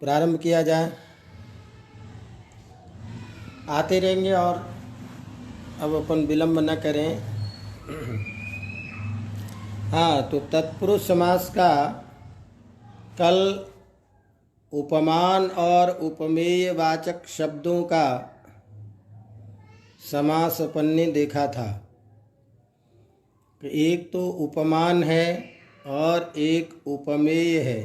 प्रारंभ किया जाए। आते रहेंगे और अब अपन विलंब न करें। हाँ, तो तत्पुरुष समास का कल उपमान और उपमेय वाचक शब्दों का समास अपन ने देखा था। एक तो उपमान है और एक उपमेय है।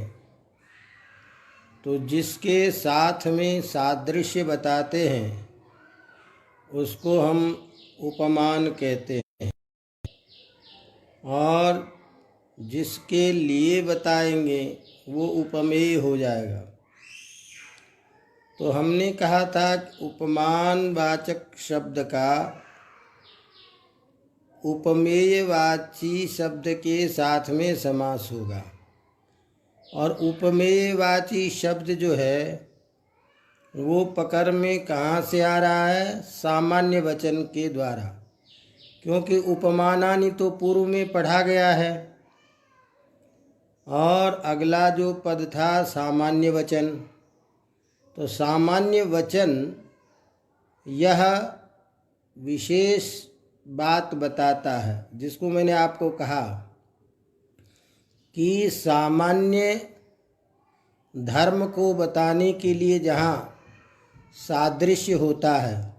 तो जिसके साथ में सादृश्य बताते हैं उसको हम उपमान कहते हैं, और जिसके लिए बताएंगे वो उपमेय हो जाएगा। तो हमने कहा था कि उपमान वाचक शब्द का उपमेयवाची शब्द के साथ में समास होगा, और उपमेयवाची शब्द जो है वो पकड़ में कहाँ से आ रहा है? सामान्य वचन के द्वारा, क्योंकि उपमानानि तो पूर्व में पढ़ा गया है, और अगला जो पद था सामान्य वचन। तो सामान्य वचन यह विशेष बात बताता है, जिसको मैंने आपको कहा कि सामान्य धर्म को बताने के लिए जहाँ सादृश्य होता है,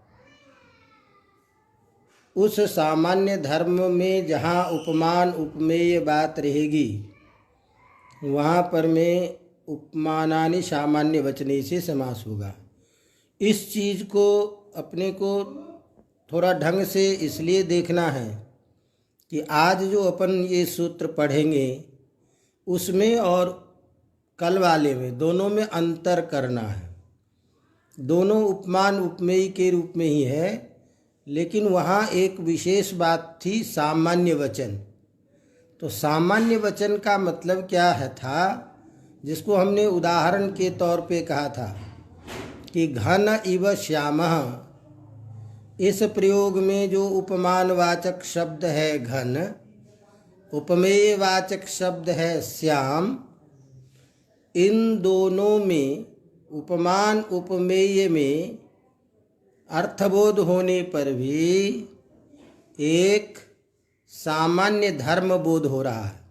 उस सामान्य धर्म में जहाँ उपमान उपमेय बात रहेगी वहाँ पर में उपमानानि सामान्य वचने से समास होगा। इस चीज़ को अपने को थोड़ा ढंग से इसलिए देखना है कि आज जो अपन ये सूत्र पढ़ेंगे उसमें और कल वाले में दोनों में अंतर करना है। दोनों उपमान उपमेय के रूप में ही है, लेकिन वहाँ एक विशेष बात थी, सामान्य वचन। तो सामान्य वचन का मतलब क्या है था, जिसको हमने उदाहरण के तौर पे कहा था कि घन इव श्यामः। इस प्रयोग में जो उपमानवाचक शब्द है घन, उपमेयवाचक शब्द है श्याम, इन दोनों में उपमान उपमेय में अर्थबोध होने पर भी एक सामान्य धर्म बोध हो रहा है।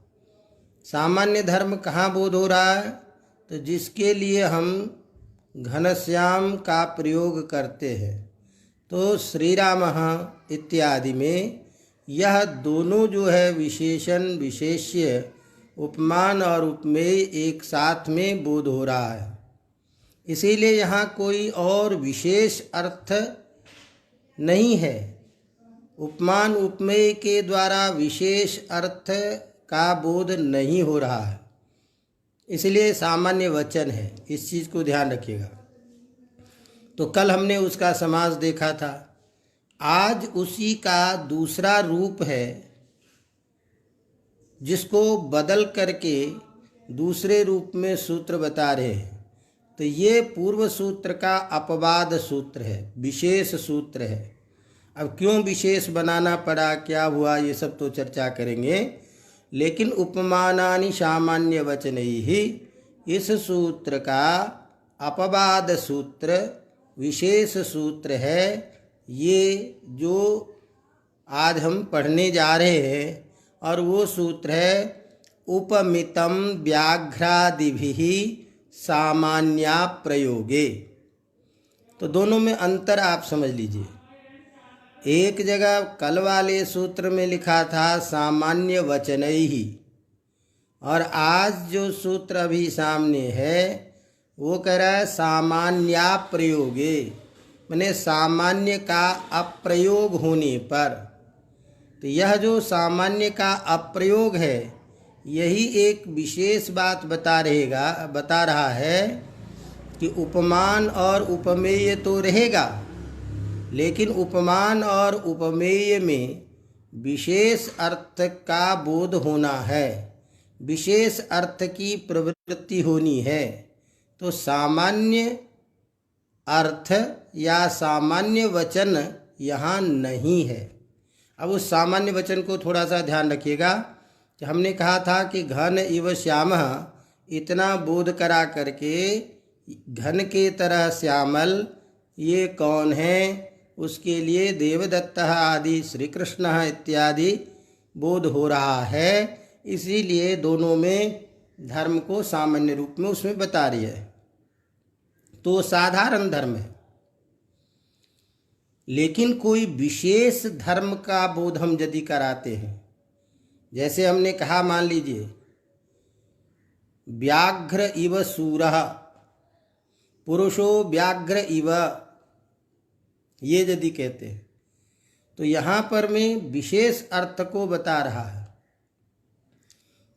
सामान्य धर्म कहाँ बोध हो रहा है? तो जिसके लिए हम घनश्याम का प्रयोग करते हैं, तो श्री राम इत्यादि में यह दोनों जो है विशेषण विशेष्य उपमान और उपमेय एक साथ में बोध हो रहा है। इसीलिए यहाँ कोई और विशेष अर्थ नहीं है। उपमान उपमेय के द्वारा विशेष अर्थ का बोध नहीं हो रहा है, इसलिए सामान्य वचन है। इस चीज़ को ध्यान रखिएगा। तो कल हमने उसका समास देखा था। आज उसी का दूसरा रूप है, जिसको बदल करके दूसरे रूप में सूत्र बता रहे हैं। तो ये पूर्व सूत्र का अपवाद सूत्र है, विशेष सूत्र है। अब क्यों विशेष बनाना पड़ा, क्या हुआ, ये सब तो चर्चा करेंगे। लेकिन उपमानानि सामान्य वचनैहि, इस सूत्र का अपवाद सूत्र विशेष सूत्र है। ये जो आज हम पढ़ने जा रहे हैं, और वो सूत्र है उपमितम व्याघ्रादिभिः सामान्या प्रयोगे। तो दोनों में अंतर आप समझ लीजिए। एक जगह कल वाले सूत्र में लिखा था सामान्य वचनैहि, और आज जो सूत्र अभी सामने है वो कह रहा है सामान्या प्रयोगे, माने सामान्य का अप्रयोग होने पर। तो यह जो सामान्य का अप्रयोग है, यही एक विशेष बात बता रहा है कि उपमान और उपमेय तो रहेगा, लेकिन उपमान और उपमेय में विशेष अर्थ का बोध होना है, विशेष अर्थ की प्रवृत्ति होनी है। तो सामान्य अर्थ या सामान्य वचन यहाँ नहीं है। अब उस सामान्य वचन को थोड़ा सा ध्यान रखिएगा कि हमने कहा था कि घन इव श्यामः, इतना बोध करा करके घन के तरह श्यामल ये कौन है, उसके लिए देवदत्त आदि श्री कृष्ण इत्यादि बोध हो रहा है। इसीलिए दोनों में धर्म को सामान्य रूप में उसमें बता रही है। तो साधारण धर्म है, लेकिन कोई विशेष धर्म का बोध हम यदि कराते हैं, जैसे हमने कहा, मान लीजिए व्याघ्र इव सूरः पुरुषो व्याघ्र इव, ये यदि कहते हैं तो यहाँ पर मैं विशेष अर्थ को बता रहा है।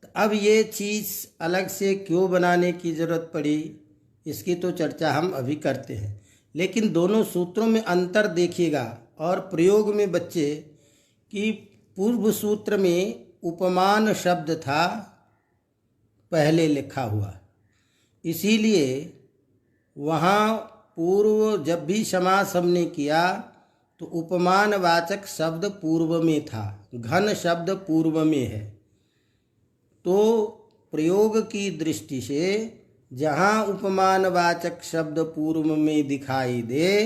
तो अब ये चीज़ अलग से क्यों बनाने की जरूरत पड़ी, इसकी तो चर्चा हम अभी करते हैं। लेकिन दोनों सूत्रों में अंतर देखिएगा और प्रयोग में बच्चे कि पूर्व सूत्र में उपमान शब्द था पहले लिखा हुआ, इसीलिए वहाँ पूर्व जब भी समास हमने किया तो उपमान वाचक शब्द पूर्व में था, घन शब्द पूर्व में है। तो प्रयोग की दृष्टि से जहाँ उपमान वाचक शब्द पूर्व में दिखाई दे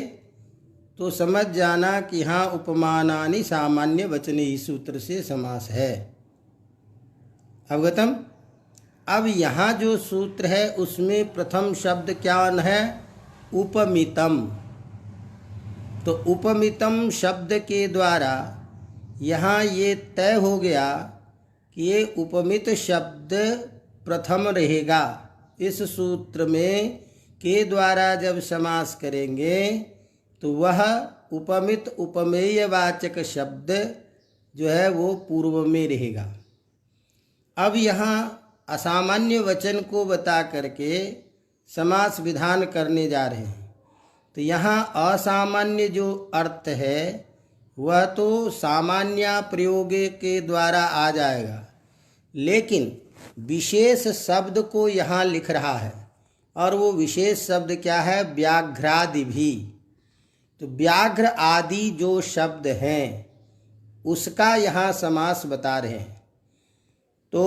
तो समझ जाना कि हाँ उपमानानि सामान्य वचने ही सूत्र से समास है। अवगतम। अब यहाँ जो सूत्र है उसमें प्रथम शब्द क्या है, उपमितम। तो उपमितम शब्द के द्वारा यहाँ ये तय हो गया कि ये उपमित शब्द प्रथम रहेगा। इस सूत्र में के द्वारा जब समास करेंगे तो वह उपमित उपमेय वाचक शब्द जो है वो पूर्व में रहेगा। अब यहाँ असामान्य वचन को बता करके समास विधान करने जा रहे हैं। तो यहाँ असामान्य जो अर्थ है वह तो सामान्य प्रयोग के द्वारा आ जाएगा, लेकिन विशेष शब्द को यहाँ लिख रहा है और वो विशेष शब्द क्या है, व्याघ्रादि भी। तो व्याघ्र आदि जो शब्द हैं उसका यहाँ समास बता रहे हैं। तो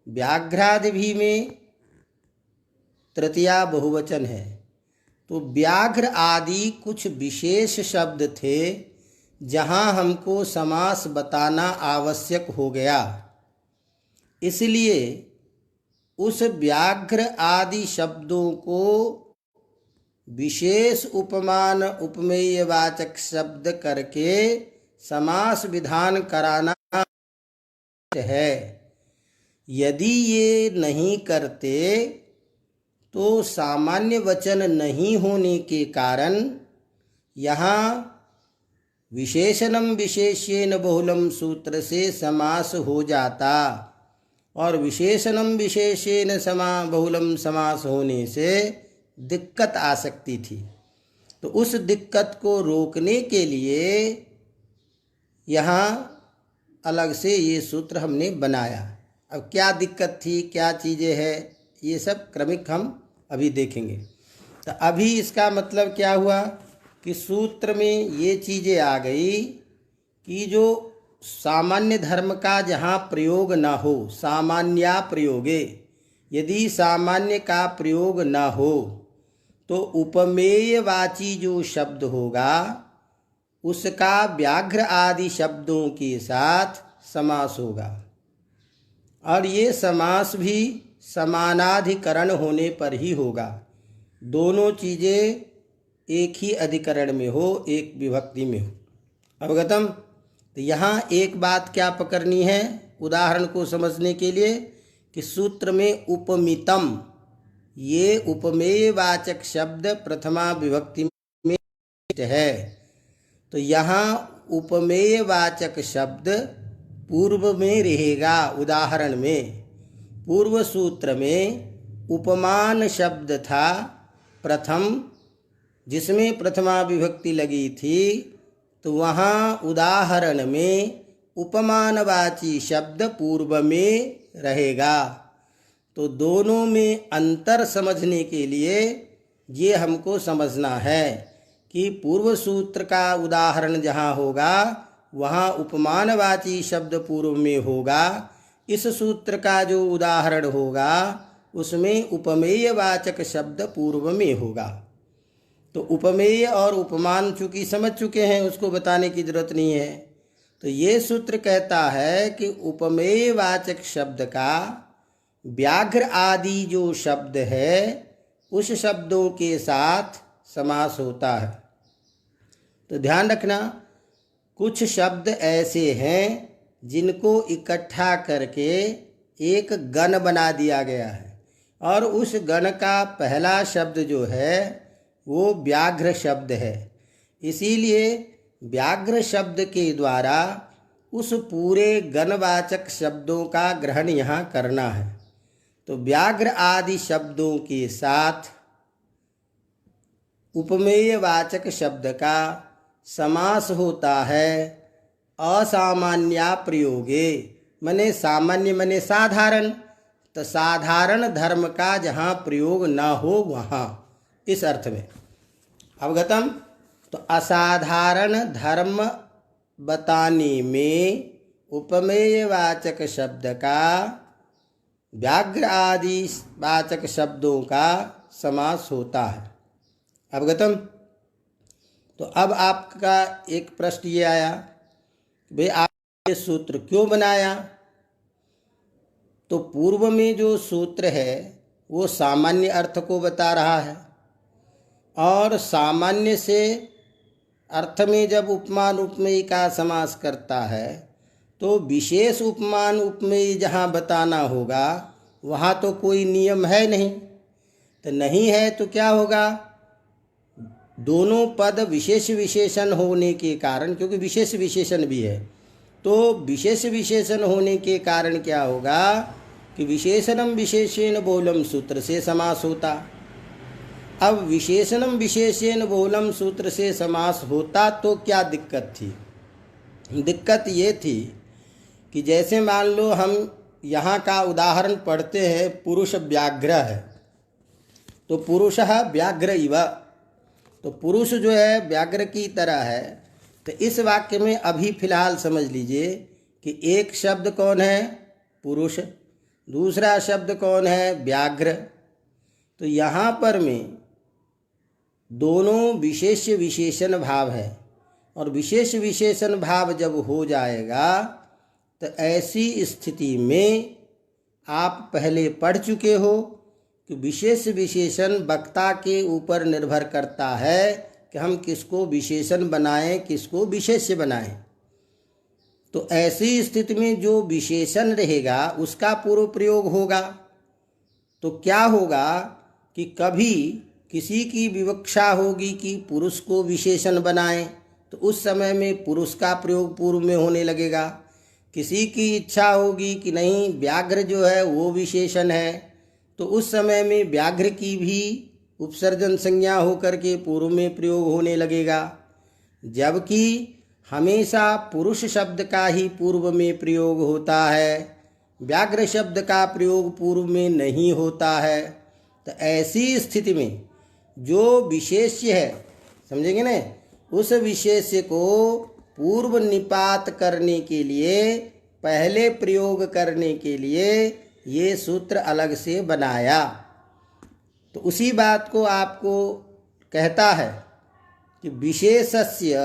व्याघ्रादि भी में तृतीया बहुवचन है। तो व्याघ्र आदि कुछ विशेष शब्द थे जहाँ हमको समास बताना आवश्यक हो गया, इसलिए उस व्याघ्र आदि शब्दों को विशेष उपमान उपमेय वाचक शब्द करके समास विधान कराना है। यदि ये नहीं करते तो सामान्य वचन नहीं होने के कारण यहाँ विशेषणम विशेष्येन बहुलम सूत्र से समास हो जाता, और विशेषणम विशेषेण बहुलम समास होने से दिक्कत आ सकती थी। तो उस दिक्कत को रोकने के लिए यहाँ अलग से ये सूत्र हमने बनाया। अब क्या दिक्कत थी, क्या चीज़ें हैं, ये सब क्रमिक हम अभी देखेंगे। तो अभी इसका मतलब क्या हुआ कि सूत्र में ये चीज़ें आ गई कि जो सामान्य धर्म का जहाँ प्रयोग ना हो, सामान्या प्रयोगे, यदि सामान्य का प्रयोग ना हो तो उपमेयवाची जो शब्द होगा उसका व्याघ्र आदि शब्दों के साथ समास होगा, और ये समास भी समानाधिकरण होने पर ही होगा। दोनों चीज़ें एक ही अधिकरण में हो, एक विभक्ति में हो। अवगतम। तो यहाँ एक बात क्या पकड़नी है उदाहरण को समझने के लिए कि सूत्र में उपमितम, ये उपमेय वाचक शब्द प्रथमा विभक्ति में है। तो यहाँ उपमेय वाचक शब्द पूर्व में रहेगा। उदाहरण में पूर्व सूत्र में उपमान शब्द था प्रथम, जिसमें प्रथमा विभक्ति लगी थी, तो वहाँ उदाहरण में उपमानवाची शब्द पूर्व में रहेगा। तो दोनों में अंतर समझने के लिए ये हमको समझना है कि पूर्व सूत्र का उदाहरण जहाँ होगा वहाँ उपमानवाची शब्द पूर्व में होगा। इस सूत्र का जो उदाहरण होगा उसमें उपमेय वाचक शब्द पूर्व में होगा। तो उपमेय और उपमान चूंकि समझ चुके हैं, उसको बताने की जरूरत नहीं है। तो ये सूत्र कहता है कि उपमेय वाचक शब्द का व्याघ्र आदि जो शब्द है उस शब्दों के साथ समास होता है। तो ध्यान रखना, कुछ शब्द ऐसे हैं जिनको इकट्ठा करके एक गण बना दिया गया है, और उस गण का पहला शब्द जो है वो व्याघ्र शब्द है। इसीलिए व्याघ्र शब्द के द्वारा उस पूरे गणवाचक शब्दों का ग्रहण यहाँ करना है। तो व्याघ्र आदि शब्दों के साथ उपमेय वाचक शब्द का समास होता है असामान्या प्रयोगे, मने सामान्य मने साधारण। तो साधारण धर्म का जहाँ प्रयोग न हो वहाँ, इस अर्थ में। अवगतम? तो असाधारण धर्म बताने में उपमेय वाचक शब्द का व्याघ्र आदि वाचक शब्दों का समास होता है। अवगतम? तो अब आपका एक प्रश्न ये आया, भाई आप ये सूत्र क्यों बनाया? तो पूर्व में जो सूत्र है वो सामान्य अर्थ को बता रहा है, और सामान्य से अर्थ में जब उपमान उपमेय का समास करता है तो विशेष उपमान उपमेय जहाँ बताना होगा वहाँ तो कोई नियम है नहीं। तो नहीं है तो क्या होगा? दोनों पद विशेष विशेषण होने के कारण, क्योंकि विशेष विशेषण भी है, तो विशेष विशेषण होने के कारण क्या होगा कि विशेषणम विशेषेण बहुलम सूत्र से समास होता। अब विशेषणम विशेषेण बहुलम सूत्र से समास होता तो क्या दिक्कत थी? दिक्कत ये थी कि जैसे मान लो हम यहाँ का उदाहरण पढ़ते हैं, पुरुष व्याघ्र है, तो पुरुषः व्याघ्र इव, तो पुरुष जो है व्याघ्र की तरह है। तो इस वाक्य में अभी फिलहाल समझ लीजिए कि एक शब्द कौन है? पुरुष। दूसरा शब्द कौन है? व्याघ्र। तो यहाँ पर में दोनों विशेष विशेषण भाव है, और विशेष विशेषण भाव जब हो जाएगा तो ऐसी स्थिति में आप पहले पढ़ चुके हो कि विशेष विशेषण वक्ता के ऊपर निर्भर करता है कि हम किसको विशेषण बनाएं, किसको विशेष्य बनाएं। तो ऐसी स्थिति में जो विशेषण रहेगा उसका पूर्व प्रयोग होगा। तो क्या होगा कि कभी किसी की विवक्षा होगी कि पुरुष को विशेषण बनाएं, तो उस समय में पुरुष का प्रयोग पूर्व में होने लगेगा। किसी की इच्छा होगी कि नहीं व्याघ्र जो है वो विशेषण है, तो उस समय में व्याघ्र की भी उपसर्जन संज्ञा होकर के पूर्व में प्रयोग होने लगेगा। जबकि हमेशा पुरुष शब्द का ही पूर्व में प्रयोग होता है, व्याघ्र शब्द का प्रयोग पूर्व में नहीं होता है। तो ऐसी स्थिति में जो विशेष्य है, समझेंगे ना, उस विशेष्य को पूर्व निपात करने के लिए, पहले प्रयोग करने के लिए ये सूत्र अलग से बनाया। तो उसी बात को आपको कहता है कि विशेषस्य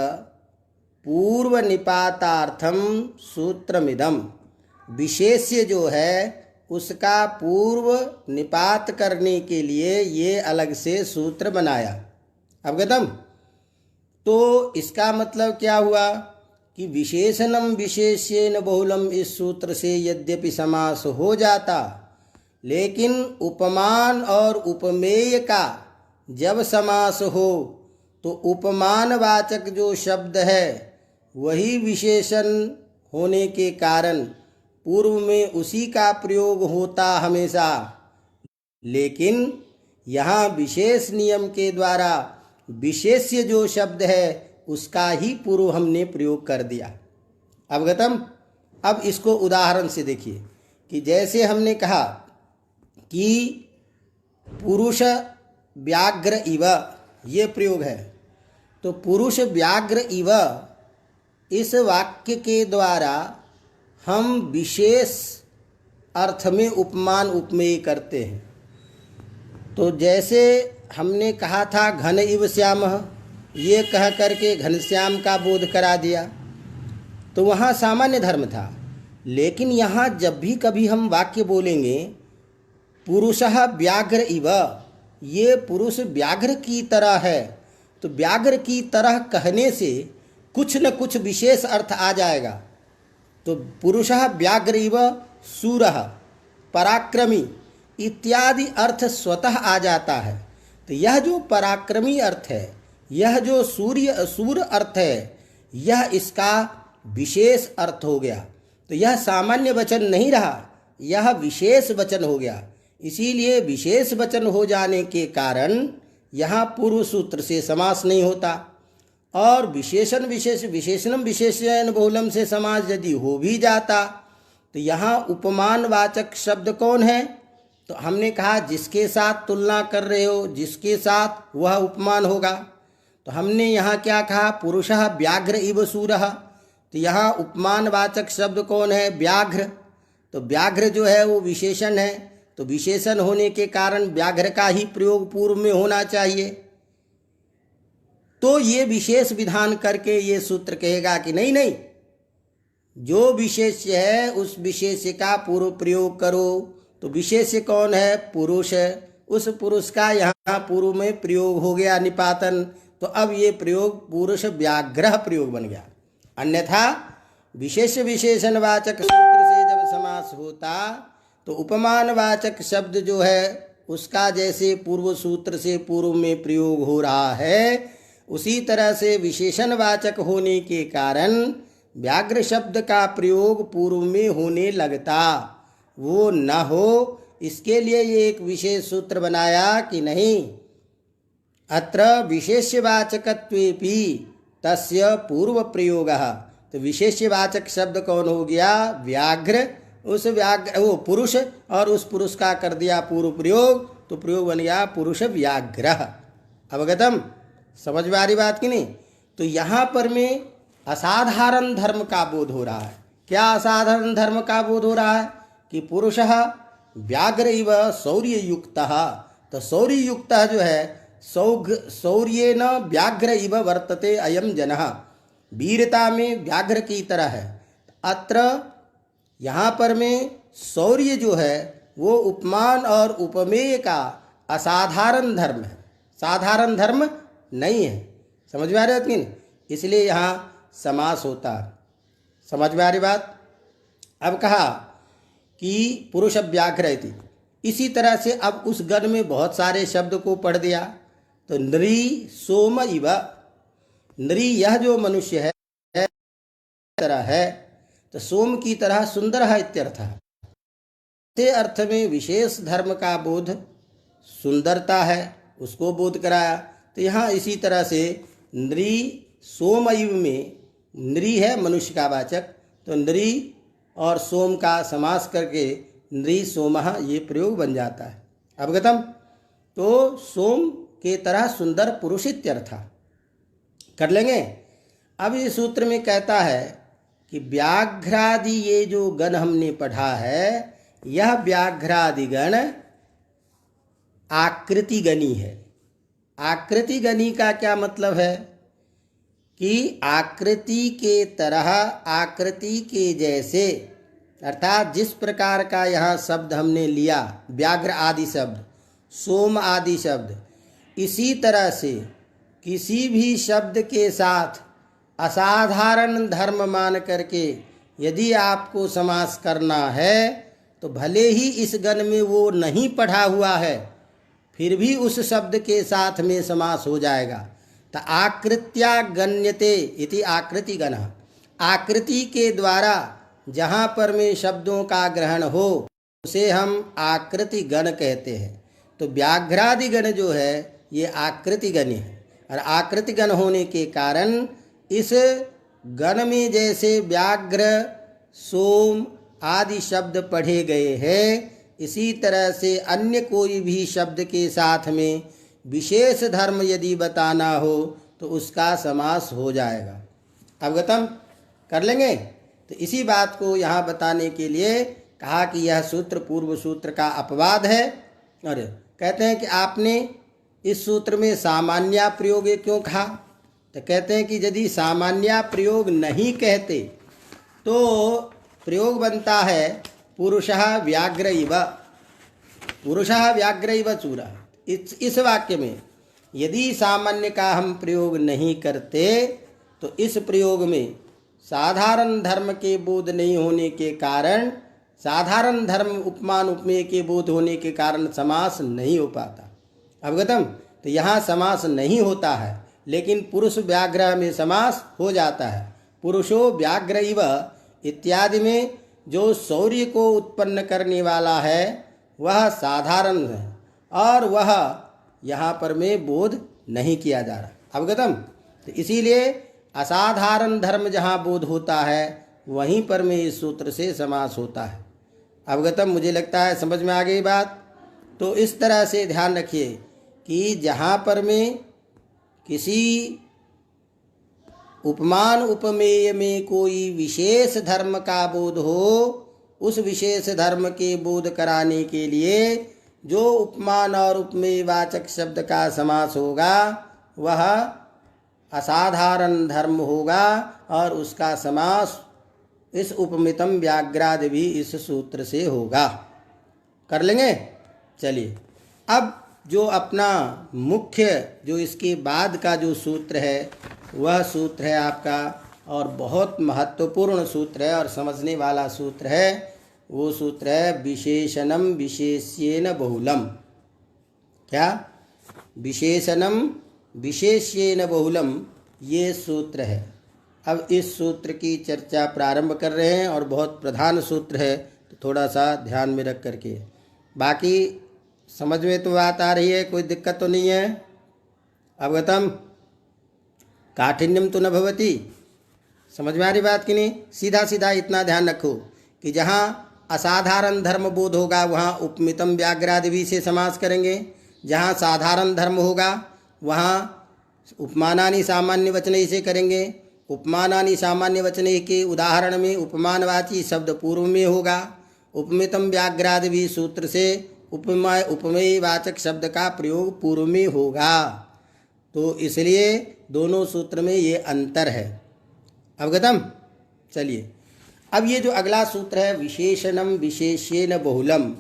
पूर्व निपातार्थम सूत्रमिदम, विशेष्य जो है उसका पूर्व निपात करने के लिए ये अलग से सूत्र बनाया। अवगतम? तो इसका मतलब क्या हुआ कि विशेषणम विशेष्येन बहुलम इस सूत्र से यद्यपि समास हो जाता, लेकिन उपमान और उपमेय का जब समास हो तो उपमानवाचक जो शब्द है वही विशेषण होने के कारण पूर्व में उसी का प्रयोग होता हमेशा। लेकिन यहाँ विशेष नियम के द्वारा विशेष्य जो शब्द है उसका ही पूर्व हमने प्रयोग कर दिया। अवगतम? अब इसको उदाहरण से देखिए कि जैसे हमने कहा कि पुरुष व्याघ्र इव, ये प्रयोग है, तो पुरुष व्याघ्र इव इस वाक्य के द्वारा हम विशेष अर्थ में उपमान उपमेय करते हैं। तो जैसे हमने कहा था घन इव श्यामः, ये कह करके घनश्याम का बोध करा दिया, तो वहाँ सामान्य धर्म था। लेकिन यहाँ जब भी कभी हम वाक्य बोलेंगे पुरुषः व्याघ्र इव, ये पुरुष व्याघ्र की तरह है, तो व्याघ्र की तरह कहने से कुछ न कुछ विशेष अर्थ आ जाएगा। तो पुरुषः व्याघ्र इव शूरः पराक्रमी इत्यादि अर्थ स्वतः आ जाता है। तो यह जो पराक्रमी अर्थ है, यह जो सूर अर्थ है, यह इसका विशेष अर्थ हो गया। तो यह सामान्य वचन नहीं रहा, यह विशेष वचन हो गया। इसीलिए विशेष वचन हो जाने के कारण यहाँ पूर्व सूत्र से समास नहीं होता। और विशेषण विशेष विशेषणम विशेषण बहुलम से समास यदि हो भी जाता तो यहाँ उपमानवाचक शब्द कौन है? तो हमने कहा जिसके साथ तुलना कर रहे हो, जिसके साथ वह उपमान होगा। तो हमने यहाँ क्या कहा? पुरुषः व्याघ्र इव शूरः। तो यहाँ उपमानवाचक शब्द कौन है? व्याघ्र। तो व्याघ्र जो है वो विशेषण है, तो विशेषण होने के कारण व्याघ्र का ही प्रयोग पूर्व में होना चाहिए। तो ये विशेष विधान करके ये सूत्र कहेगा कि नहीं नहीं, जो विशेष्य है उस विशेष्य का पूर्व प्रयोग करो। तो विशेष्य कौन है? पुरुष। उस पुरुष का यहाँ पूर्व में प्रयोग हो गया निपातन, तो अब ये प्रयोग पुरुष व्याघ्र प्रयोग बन गया। अन्यथा विशेष विशेषणवाचक सूत्र से जब समास होता तो उपमानवाचक शब्द जो है उसका जैसे पूर्व सूत्र से पूर्व में प्रयोग हो रहा है, उसी तरह से विशेषणवाचक होने के कारण व्याघ्र शब्द का प्रयोग पूर्व में होने लगता, वो न हो। इसके लिए ये एक विशेष सूत्र बनाया कि नहीं, अत्र विशेष्यवाचकत्वेपि तस्य पूर्व प्रयोगः। तो विशेष्यवाचक शब्द कौन हो गया? व्याघ्र। उस व्याघ्र वो पुरुष, और उस पुरुष का कर दिया पूर्व प्रयोग, तो प्रयोग बन गया पुरुष व्याघ्र। अवगतम? समझ में आ रही बात कि नहीं? तो यहाँ पर में असाधारण धर्म का बोध हो रहा है। क्या असाधारण धर्म का बोध हो रहा है? कि पुरुषः व्याघ्र इव शौर्ययुक्तः। तो शौर्ययुक्तः जो है, शौर्येन व्याघ्र इव वर्तते अयम जनः, वीरता में व्याघ्र की तरह है। अत्र यहाँ पर में शौर्य जो है वो उपमान और उपमेय का असाधारण धर्म है, साधारण धर्म नहीं है। समझ में आ रही बात कि नहीं? इसलिए यहाँ समास होता है। समझ में आ रही बात? अब कहा कि पुरुष व्याघ्र इति। इसी तरह से अब उस गण में बहुत सारे शब्द को पढ़ दिया। तो नृ सोम इव, नृ यह जो मनुष्य है तरह है, तो सोम की तरह सुंदर है इत्यर्थ है। ते अर्थ में विशेष धर्म का बोध सुंदरता है, उसको बोध कराया। तो यहाँ इसी तरह से नृ सोम इव में नृ है मनुष्य का वाचक, तो नृ और सोम का समास करके नृ सोमः ये प्रयोग बन जाता है। अवगतम? तो सोम के तरह सुंदर पुरुष इत्यर्थ कर लेंगे। अब इस सूत्र में कहता है कि व्याघ्रादि ये जो गण हमने पढ़ा है, यह व्याघ्रादि गण आकृति गणी है। आकृति गणी का क्या मतलब है? कि आकृति के तरह, आकृति के जैसे, अर्थात जिस प्रकार का यहाँ शब्द हमने लिया, व्याघ्र आदि शब्द, सोम आदि शब्द, इसी तरह से किसी भी शब्द के साथ असाधारण धर्म मान करके यदि आपको समास करना है, तो भले ही इस गण में वो नहीं पढ़ा हुआ है, फिर भी उस शब्द के साथ में समास हो जाएगा। तो आकृत्या गण्यते इति आकृति गणः। आकृति के द्वारा जहाँ पर में शब्दों का ग्रहण हो उसे हम आकृति गण कहते हैं। तो व्याघ्रादि गण जो है ये आकृति गण है, और आकृति गण होने के कारण इस गण में जैसे व्याघ्र, सोम आदि शब्द पढ़े गए हैं, इसी तरह से अन्य कोई भी शब्द के साथ में विशेष धर्म यदि बताना हो तो उसका समास हो जाएगा। अवगतम? कर लेंगे। तो इसी बात को यहाँ बताने के लिए कहा कि यह सूत्र पूर्व सूत्र का अपवाद है, और कहते हैं कि आपने इस सूत्र में सामान्य प्रयोग क्यों कहा? तो कहते हैं कि यदि सामान्य प्रयोग नहीं कहते तो प्रयोग बनता है पुरुषः व्याघ्र इव, पुरुषः व्याघ्र इव चूरः। इस वाक्य में यदि सामान्य का हम प्रयोग नहीं करते तो इस प्रयोग में साधारण धर्म के बोध नहीं होने के कारण, साधारण धर्म उपमान उपमेय के बोध होने के कारण समास नहीं हो पाता। अवगतम? तो यहाँ समास नहीं होता है, लेकिन पुरुष व्याघ्र में समास हो जाता है। पुरुषो व्याघ्र इव इत्यादि में जो शौर्य को उत्पन्न करने वाला है वह साधारण है, और वह यहाँ पर में बोध नहीं किया जा रहा। अवगतम? तो इसीलिए असाधारण धर्म जहाँ बोध होता है वहीं पर में इस सूत्र से समास होता है। अवगतम? मुझे लगता है समझ में आ गई बात। तो इस तरह से ध्यान रखिए कि जहाँ पर में किसी उपमान उपमेय में कोई विशेष धर्म का बोध हो, उस विशेष धर्म के बोध कराने के लिए जो उपमान और उपमेय वाचक शब्द का समास होगा वह असाधारण धर्म होगा, और उसका समास इस उपमितम व्याघ्रादि भी इस सूत्र से होगा। कर लेंगे? चलिए, अब जो अपना मुख्य जो इसके बाद का जो सूत्र है वह सूत्र है आपका, और बहुत महत्वपूर्ण सूत्र है और समझने वाला सूत्र है। वो सूत्र है विशेषणम विशेष्येन बहुलम। क्या? विशेषणम विशेष्येन बहुलम, ये सूत्र है। अब इस सूत्र की चर्चा प्रारंभ कर रहे हैं, और बहुत प्रधान सूत्र है, तो थोड़ा सा ध्यान में रख करके। बाकी समझ में तो बात आ रही है, कोई दिक्कत तो नहीं है? अवगतम? काठिन्यम तो न भवति? समझ में आ रही बात कि नहीं? सीधा सीधा इतना ध्यान रखो कि जहाँ असाधारण धर्म बोध होगा वहाँ उपमितम व्याघ्रादि भी से समास करेंगे, जहाँ साधारण धर्म होगा वहाँ उपमानानि सामान्य वचन से करेंगे। उपमानानि सामान्य वचन के उदाहरण में उपमानवाची शब्द पूर्व में होगा। उपमितम व्याघ्रादि भी सूत्र से उपमेय वाचक शब्द का प्रयोग पूर्व में होगा। तो इसलिए दोनों सूत्र में ये अंतर है। अवगतम? चलिए, अब ये जो अगला सूत्र है विशेषणम विशेष्येन बहुलम,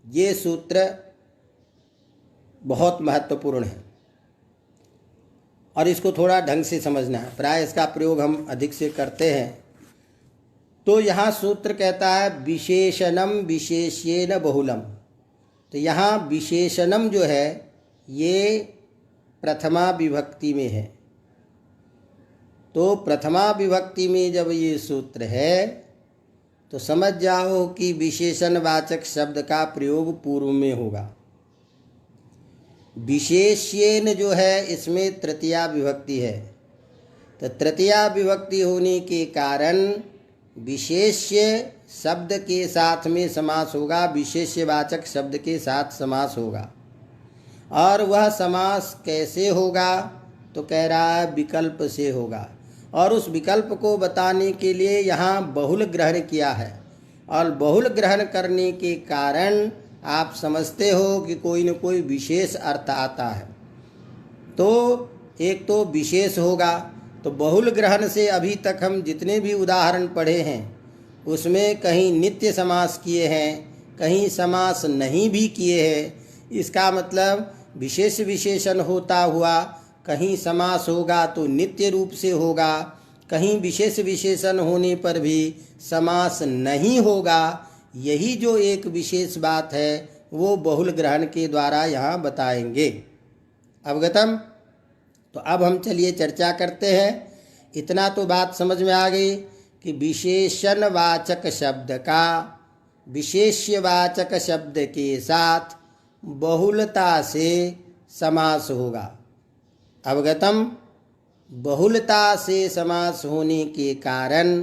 ये सूत्र बहुत महत्वपूर्ण है और इसको थोड़ा ढंग से समझना है। प्राय इसका प्रयोग हम अधिक से करते हैं। तो यहाँ सूत्र कहता है विशेषणम विशेष्येन बहुलम। तो यहाँ विशेषणम जो है ये प्रथमा विभक्ति में है। तो प्रथमा विभक्ति में जब ये सूत्र है तो समझ जाओ कि विशेषणवाचक शब्द का प्रयोग पूर्व में होगा। विशेष्येन जो है इसमें तृतीया विभक्ति है, तो तृतीया विभक्ति होने के कारण विशेष्य शब्द के साथ में समास होगा, विशेष्यवाचक शब्द के साथ समास होगा। और वह समास कैसे होगा? तो कह रहा है विकल्प से होगा, और उस विकल्प को बताने के लिए यहाँ बहुल ग्रहण किया है, और बहुल ग्रहण करने के कारण आप समझते हो कि कोई न कोई विशेष अर्थ आता है। तो एक तो विशेष होगा, तो बहुल ग्रहण से अभी तक हम जितने भी उदाहरण पढ़े हैं उसमें कहीं नित्य समास किए हैं, कहीं समास नहीं भी किए हैं। इसका मतलब विशेष विशेषण होता हुआ कहीं समास होगा तो नित्य रूप से होगा, कहीं विशेष विशेषण होने पर भी समास नहीं होगा। यही जो एक विशेष बात है वो बहुल ग्रहण के द्वारा यहाँ बताएंगे। अवगतम? तो अब हम चलिए चर्चा करते हैं। इतना तो बात समझ में आ गई कि विशेषणवाचक शब्द का विशेष्यवाचक शब्द के साथ बहुलता से समास होगा। अवगतम? बहुलता से समास होने के कारण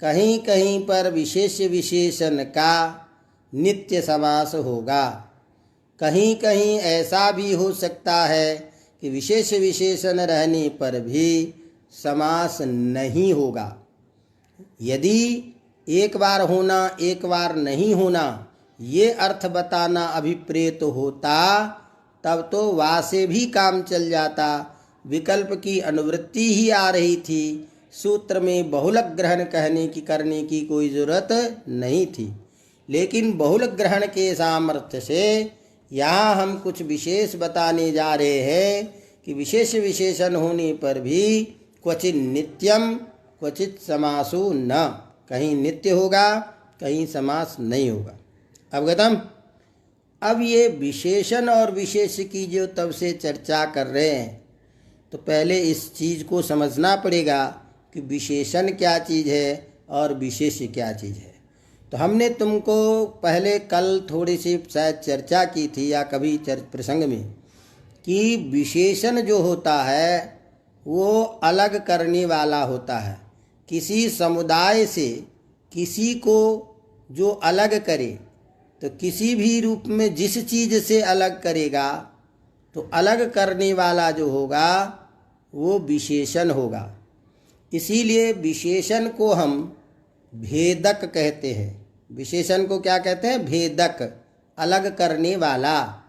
कहीं कहीं पर विशेष विशेषण का नित्य समास होगा, कहीं कहीं ऐसा भी हो सकता है कि विशेष विशेषण रहने पर भी समास नहीं होगा। यदि एक बार होना एक बार नहीं होना ये अर्थ बताना अभिप्रेत होता तब तो वा से भी काम चल जाता, विकल्प की अनुवृत्ति ही आ रही थी, सूत्र में बहुलक ग्रहण करने की कोई जरूरत नहीं थी। लेकिन बहुलक ग्रहण के सामर्थ्य से यहाँ हम कुछ विशेष बताने जा रहे हैं कि विशेष विशेषण होने पर भी क्वचित नित्यम क्वचित समासो न, कहीं नित्य होगा कहीं समास नहीं होगा। अवगतम। अब ये विशेषण और विशेष की जो तब से चर्चा कर रहे हैं, तो पहले इस चीज़ को समझना पड़ेगा कि विशेषण क्या चीज़ है और विशेष क्या चीज़ है। तो हमने तुमको पहले कल थोड़ी सी शायद चर्चा की थी या कभी प्रसंग में कि विशेषण जो होता है वो अलग करने वाला होता है। किसी समुदाय से किसी को जो अलग करे, तो किसी भी रूप में जिस चीज़ से अलग करेगा तो अलग करने वाला जो होगा वो विशेषण होगा। इसीलिए विशेषण को हम भेदक कहते हैं। विशेषण को क्या कहते हैं? भेदक, अलग करने वाला।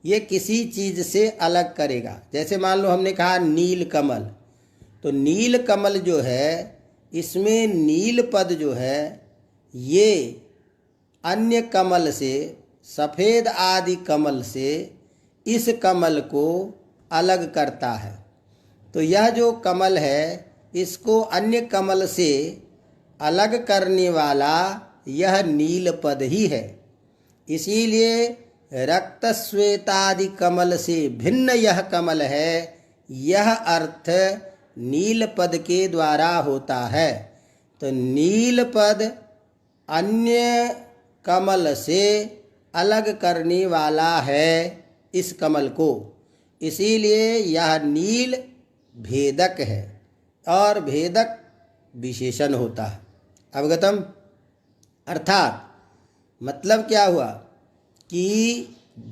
ये किसी चीज़ से अलग करेगा। जैसे मान लो हमने कहा नील कमल, तो नील कमल जो है इसमें नील पद जो है ये अन्य कमल से, सफ़ेद आदि कमल से इस कमल को अलग करता है। तो यह जो कमल है इसको अन्य कमल से अलग करने वाला यह नील पद ही है। इसीलिए रक्त श्वेतादि कमल से भिन्न यह कमल है, यह अर्थ नील पद के द्वारा होता है। तो नील पद अन्य कमल से अलग करने वाला है इस कमल को, इसीलिए यह नील भेदक है और भेदक विशेषण होता है। अवगतम। अर्थात मतलब क्या हुआ कि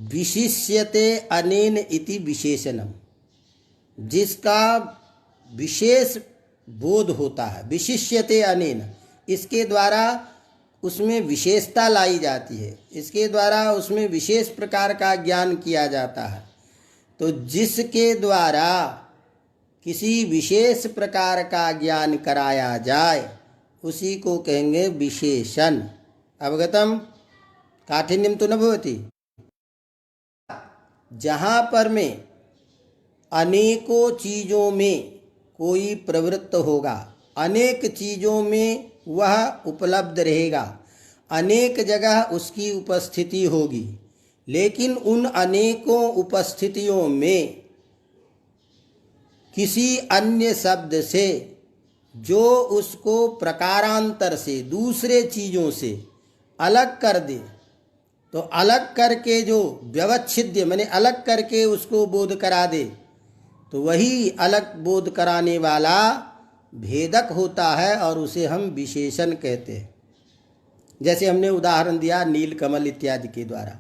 विशिष्यते अनेन इति विशेषणम, जिसका विशेष बोध होता है, विशिष्यते अनेन, इसके द्वारा उसमें विशेषता लाई जाती है, इसके द्वारा उसमें विशेष प्रकार का ज्ञान किया जाता है। तो जिसके द्वारा किसी विशेष प्रकार का ज्ञान कराया जाए उसी को कहेंगे विशेषण। अवगतम। काठिन्यम तो न भवति। जहाँ पर में अनेकों चीज़ों में कोई प्रवृत्त होगा, अनेक चीज़ों में वह उपलब्ध रहेगा, अनेक जगह उसकी उपस्थिति होगी, लेकिन उन अनेकों उपस्थितियों में किसी अन्य शब्द से जो उसको प्रकारांतर से दूसरे चीज़ों से अलग कर दे, तो अलग करके जो व्यवच्छिद्य माने अलग करके उसको बोध करा दे, तो वही अलग बोध कराने वाला भेदक होता है और उसे हम विशेषण कहते हैं। जैसे हमने उदाहरण दिया नील कमल इत्यादि के द्वारा।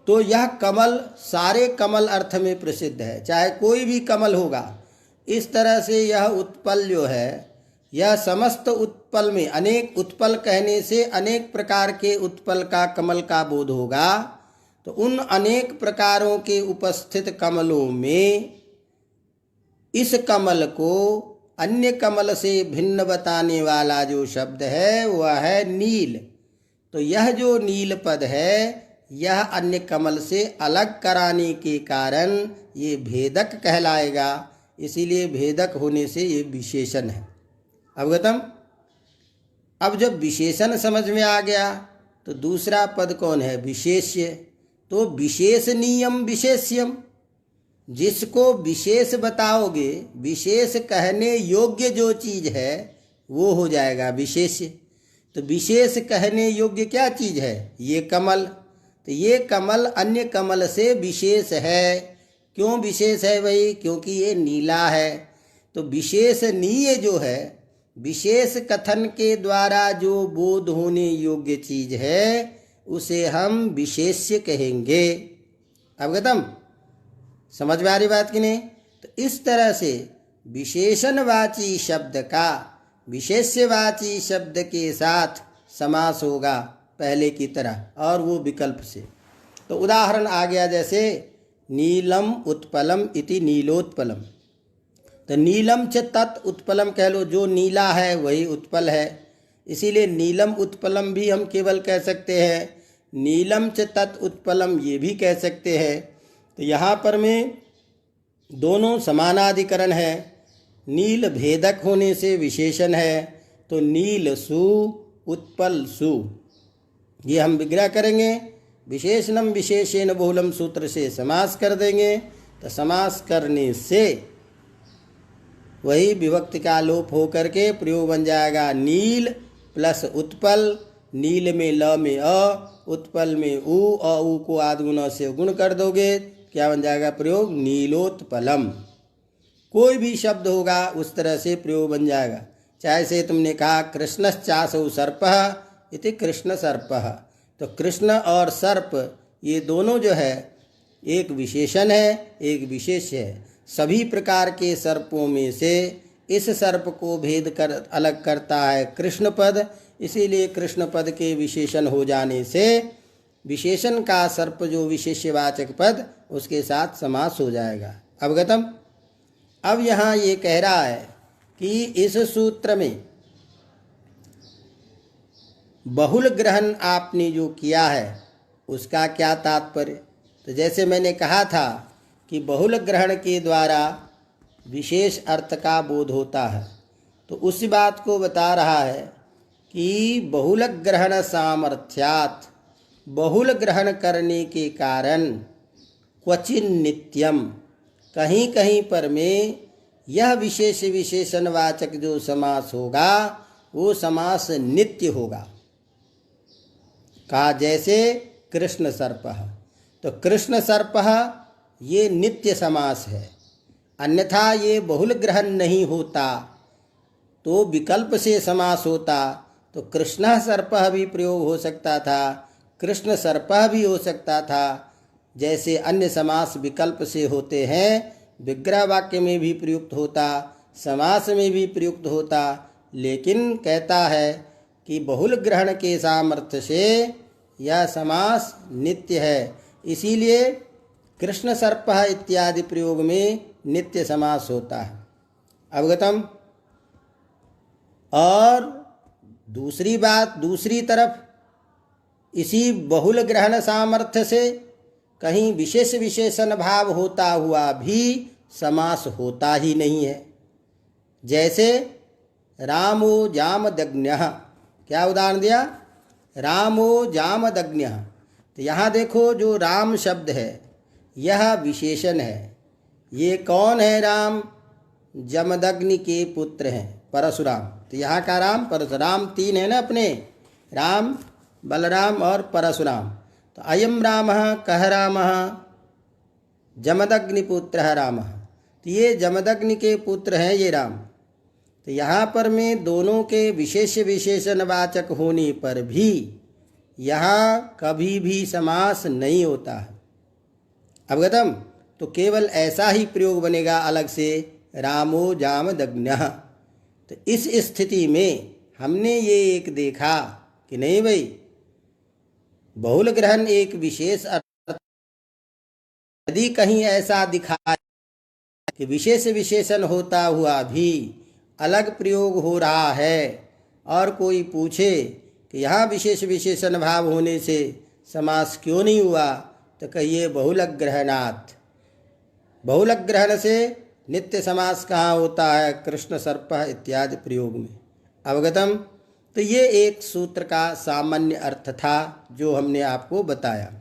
तो यह कमल सारे कमल अर्थ में प्रसिद्ध है, चाहे कोई भी कमल होगा। इस तरह से यह उत्पल जो है, यह समस्त उत्पल में, अनेक उत्पल कहने से अनेक प्रकार के उत्पल का कमल का बोध होगा। तो उन अनेक प्रकारों के उपस्थित कमलों में इस कमल को अन्य कमल से भिन्न बताने वाला जो शब्द है वह है नील। तो यह जो नील पद है यह अन्य कमल से अलग कराने के कारण ये भेदक कहलाएगा, इसीलिए भेदक होने से ये विशेषण है। अवगतम। अब जब विशेषण समझ में आ गया तो दूसरा पद कौन है? विशेष्य। तो विशेषणीयम विशेष्यम, जिसको विशेष बताओगे, विशेष कहने योग्य जो चीज़ है वो हो जाएगा विशेष्य। तो विशेष कहने योग्य क्या चीज़ है? ये कमल। तो ये कमल अन्य कमल से विशेष है। क्यों विशेष है भाई? क्योंकि ये नीला है। तो विशेषणीय जो है, विशेष कथन के द्वारा जो बोध होने योग्य चीज़ है उसे हम विशेष्य कहेंगे। अवगतम। समझ में आ रही बात कि नहीं? तो इस तरह से विशेषणवाची शब्द का विशेष्यवाची शब्द के साथ समास होगा। पहले की तरह, और वो विकल्प से। तो उदाहरण आ गया जैसे नीलम उत्पलम इति नीलोत्पलम। तो नीलम च तत् उत्पलम कह लो, जो नीला है वही उत्पल है, इसीलिए नीलम उत्पलम भी हम केवल कह सकते हैं, नीलम च तत् उत्पलम ये भी कह सकते हैं। तो यहाँ पर में दोनों समानाधिकरण है, नील भेदक होने से विशेषण है, तो नील सु उत्पल सु, ये हम विग्रह करेंगे, विशेषणम विशेषेण बहुलम सूत्र से समास कर देंगे। तो समास करने से वही विभक्ति का लोप हो करके प्रयोग बन जाएगा नील प्लस उत्पल, नील में ल में अ, उत्पल में उ, अ उ को आद्गुण से गुण कर दोगे, क्या बन जाएगा प्रयोग नीलोत्पलम। कोई भी शब्द होगा उस तरह से प्रयोग बन जाएगा। चाहे से तुमने कहा कृष्णश्चासौ सर्पः इति कृष्ण सर्पः, तो कृष्ण और सर्प ये दोनों जो है एक विशेषण है, एक विशेष है। सभी प्रकार के सर्पों में से इस सर्प को भेद कर अलग करता है कृष्ण पद, इसीलिए कृष्ण पद के विशेषण हो जाने से विशेषण का सर्प जो विशेष्यवाचक पद उसके साथ समास हो जाएगा। अवगतम। अब यहाँ ये कह रहा है कि इस सूत्र में बहुल ग्रहण आपने जो किया है उसका क्या तात्पर्य। तो जैसे मैंने कहा था कि बहुल ग्रहण के द्वारा विशेष अर्थ का बोध होता है, तो उसी बात को बता रहा है कि बहुल ग्रहण सामर्थ्यात्, बहुल ग्रहण करने के कारण क्वचिन नित्यम, कहीं कहीं पर में यह विशेष विशेषणवाचक जो समास होगा वो समास नित्य होगा। कहा जैसे कृष्ण सर्पः, तो कृष्ण सर्पः ये नित्य समास है, अन्यथा ये बहुल ग्रहण नहीं होता तो विकल्प से समास होता, तो कृष्ण सर्पः भी प्रयोग हो सकता था, कृष्ण सर्पः भी हो सकता था। जैसे अन्य समास विकल्प से होते हैं, विग्रह वाक्य में भी प्रयुक्त होता, समास में भी प्रयुक्त होता, लेकिन कहता है कि बहुल ग्रहण के सामर्थ्य से यह समास नित्य है, इसीलिए कृष्ण सर्पः इत्यादि प्रयोग में नित्य समास होता है। अवगतम। और दूसरी बात, दूसरी तरफ इसी बहुल ग्रहण सामर्थ्य से कहीं विशेष विशेषण भाव होता हुआ भी समास होता ही नहीं है। जैसे रामो जामदग्न्यः, क्या उदाहरण दिया, रामो जामदग्न्यः। तो यहाँ देखो जो राम शब्द है यह विशेषण है। ये कौन है राम, जमदग्नि के पुत्र हैं परशुराम। तो यहाँ का राम परशुराम, तीन है ना अपने, राम बलराम और परशुराम। तो अयम रामः कः रामः, जमदग्निपुत्रः रामः। तो ये जमदग्नि के पुत्र हैं ये राम। तो यहाँ पर में दोनों के विशेष विशेषणवाचक होने पर भी यहाँ कभी भी समास नहीं होता है। अवगतम। तो केवल ऐसा ही प्रयोग बनेगा अलग से, रामो जामदग्न्यः। तो इस स्थिति में हमने ये एक देखा कि नहीं भाई, बहुल ग्रहण एक विशेष अर्थ, यदि कहीं ऐसा दिखाए कि विशेष विशेषण होता हुआ भी अलग प्रयोग हो रहा है और कोई पूछे कि यहाँ विशेष विशेषण भाव होने से समास क्यों नहीं हुआ, तो कहिए बहुल ग्रहणात्। बहुल ग्रहण से नित्य समास कहाँ होता है, कृष्ण सर्पः इत्यादि प्रयोग में। अवगतम। तो ये एक सूत्र का सामान्य अर्थ था जो हमने आपको बताया।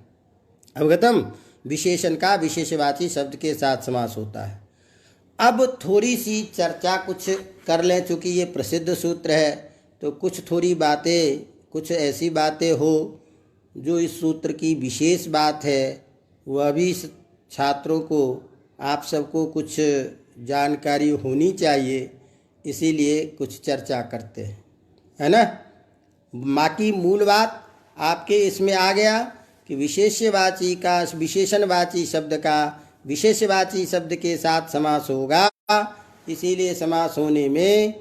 अवगतम। विशेषण का विशेषवाची शब्द के साथ समास होता है। अब थोड़ी सी चर्चा कुछ कर लें, चूँकि ये प्रसिद्ध सूत्र है तो कुछ थोड़ी बातें, कुछ ऐसी बातें हो जो इस सूत्र की विशेष बात है, वह भी छात्रों को, आप सबको कुछ जानकारी होनी चाहिए, इसीलिए कुछ चर्चा करते हैं, है ना। बाकी मूल बात आपके इसमें आ गया कि विशेष्यवाची का विशेषणवाची शब्द का विशेषवाची शब्द के साथ समास होगा, इसीलिए समास होने में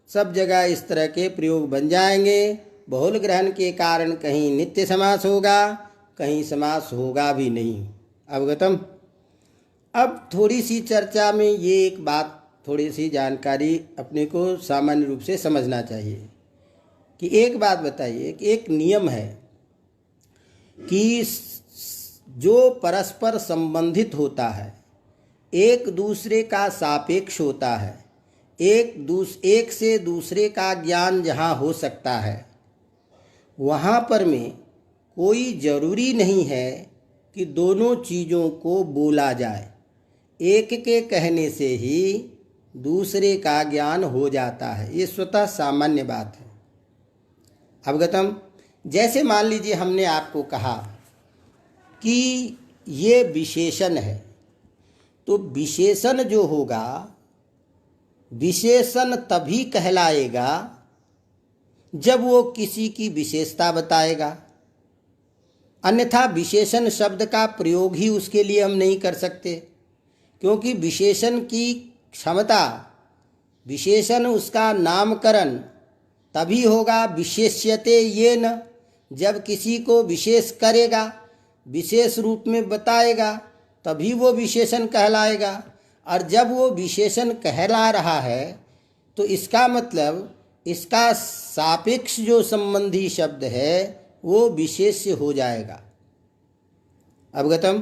सब जगह इस तरह के प्रयोग बन जाएंगे। बहुल ग्रहण के कारण कहीं नित्य समास होगा, कहीं समास होगा भी नहीं। अवगतम। अब थोड़ी सी चर्चा में ये एक बात, थोड़ी सी जानकारी अपने को सामान्य रूप से समझना चाहिए कि एक बात बताइए कि एक नियम है कि जो परस्पर संबंधित होता है, एक दूसरे का सापेक्ष होता है, एक से दूसरे का ज्ञान जहाँ हो सकता है, वहाँ पर में कोई ज़रूरी नहीं है कि दोनों चीज़ों को बोला जाए। एक के कहने से ही दूसरे का ज्ञान हो जाता है, ये स्वतः सामान्य बात है। अवगतम। जैसे मान लीजिए हमने आपको कहा कि ये विशेषण है, तो विशेषण जो होगा, विशेषण तभी कहलाएगा जब वो किसी की विशेषता बताएगा, अन्यथा विशेषण शब्द का प्रयोग ही उसके लिए हम नहीं कर सकते, क्योंकि विशेषण की क्षमता, विशेषण उसका नामकरण तभी होगा विशेष्यते येन, जब किसी को विशेष करेगा, विशेष रूप में बताएगा, तभी वो विशेषण कहलाएगा। और जब वो विशेषण कहला रहा है तो इसका मतलब इसका सापेक्ष जो संबंधी शब्द है वो विशेष्य हो जाएगा। अवगतम।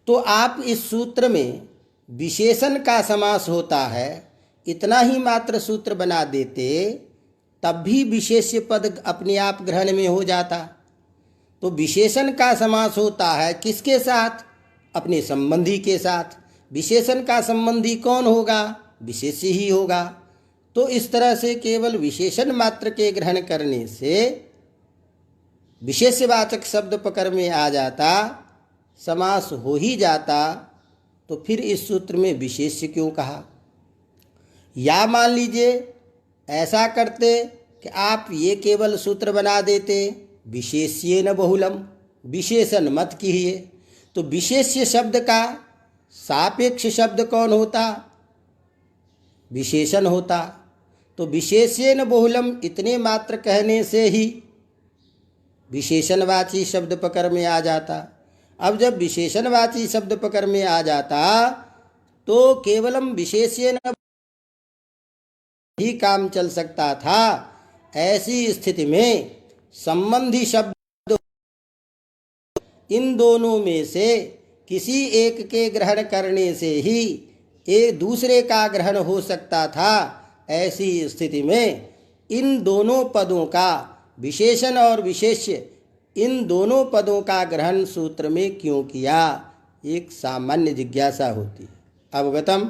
तो आप इस सूत्र में विशेषण का समास होता है इतना ही मात्र सूत्र बना देते, तब भी विशेष्य पद अपने आप ग्रहण में हो जाता। तो विशेषण का समास होता है किसके साथ? अपने संबंधी के साथ। विशेषण का संबंधी कौन होगा? विशेष्य ही होगा। तो इस तरह से केवल विशेषण मात्र के ग्रहण करने से विशेष्यवाचक शब्द पकड़ में आ जाता, समास हो ही जाता, तो फिर इस सूत्र में विशेष्य क्यों कहा? या मान लीजिए ऐसा करते कि आप ये केवल सूत्र बना देते विशेष्येन बहुलम, विशेषण मत कीजिए, तो विशेष्य शब्द का सापेक्ष शब्द कौन होता? विशेषण होता। तो विशेष्येन बहुलम इतने मात्र कहने से ही विशेषणवाची शब्द पकड़ में आ जाता। अब जब विशेषणवाची शब्द पकड़ में आ जाता तो केवलम विशेष्येन ही काम चल सकता था। ऐसी स्थिति में संबंधी शब्द इन दोनों में से किसी एक के ग्रहण करने से ही एक दूसरे का ग्रहण हो सकता था। ऐसी स्थिति में इन दोनों पदों का, विशेषण और विशेष्य, इन दोनों पदों का ग्रहण सूत्र में क्यों किया? एक सामान्य जिज्ञासा होती है। अवगतम।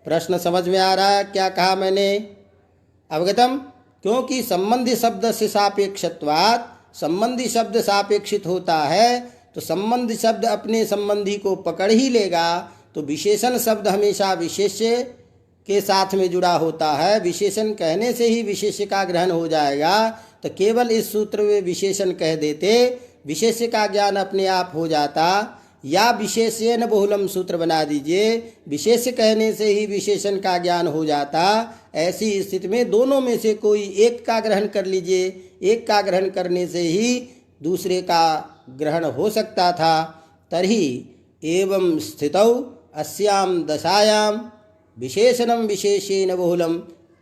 प्रश्न समझ में आ रहा है क्या कहा मैंने? अवगतम। क्योंकि संबंधी शब्द से सापेक्षत्वात्, संबंधी शब्द सापेक्षित होता है तो संबंधी शब्द अपने संबंधी को पकड़ ही लेगा। तो विशेषण शब्द हमेशा विशेष्य के साथ में जुड़ा होता है, विशेषण कहने से ही विशेष्य का ग्रहण हो जाएगा। तो केवल इस सूत्र में विशेषण कह देते, विशेष्य का ज्ञान अपने आप हो जाता। या विशेष्येन बहुलम सूत्र बना दीजिए, विशेष्य कहने से ही विशेषण का ज्ञान हो जाता। ऐसी स्थिति में दोनों में से कोई एक का ग्रहण कर लीजिए, एक का ग्रहण करने से ही दूसरे का ग्रहण हो सकता था। तर्हि एवं स्थितौ अस्याम दशायाम विशेषणम विशेषेण बहुलम,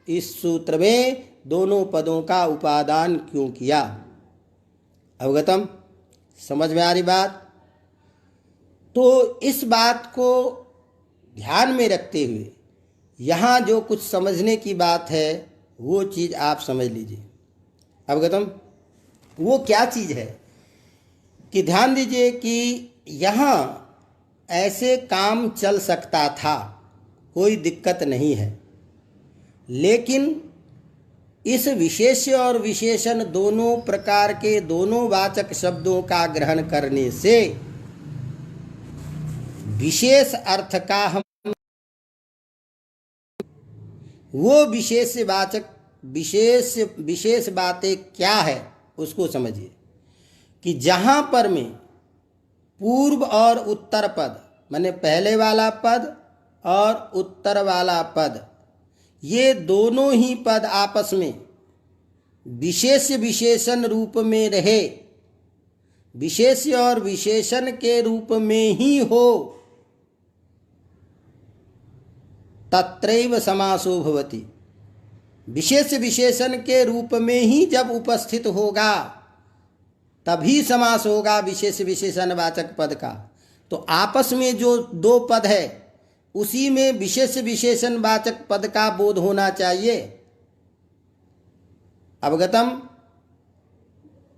इस सूत्र में दोनों पदों का उपादान क्यों किया? अवगतम। समझ में आ रही बात? तो इस बात को ध्यान में रखते हुए यहाँ जो कुछ समझने की बात है वो चीज़ आप समझ लीजिए। अवगतम। वो क्या चीज़ है कि ध्यान दीजिए कि यहाँ ऐसे काम चल सकता था, कोई दिक्कत नहीं है, लेकिन इस विशेष्य और विशेषण दोनों प्रकार के दोनों वाचक शब्दों का ग्रहण करने से विशेष अर्थ का हम वो विशेषवाचक विशेष बातें क्या है उसको समझिए कि जहाँ पर में पूर्व और उत्तर पद, माने पहले वाला पद और उत्तर वाला पद, ये दोनों ही पद आपस में विशेष विशेषण रूप में रहे, विशेष और विशेषण के रूप में ही हो, तत्रैव समासो भवति। विशेष विशेषण के रूप में ही जब उपस्थित होगा तभी समास होगा विशेष विशेषण वाचक पद का। तो आपस में जो दो पद है उसी में विशेष विशेषण वाचक पद का बोध होना चाहिए। अवगतम।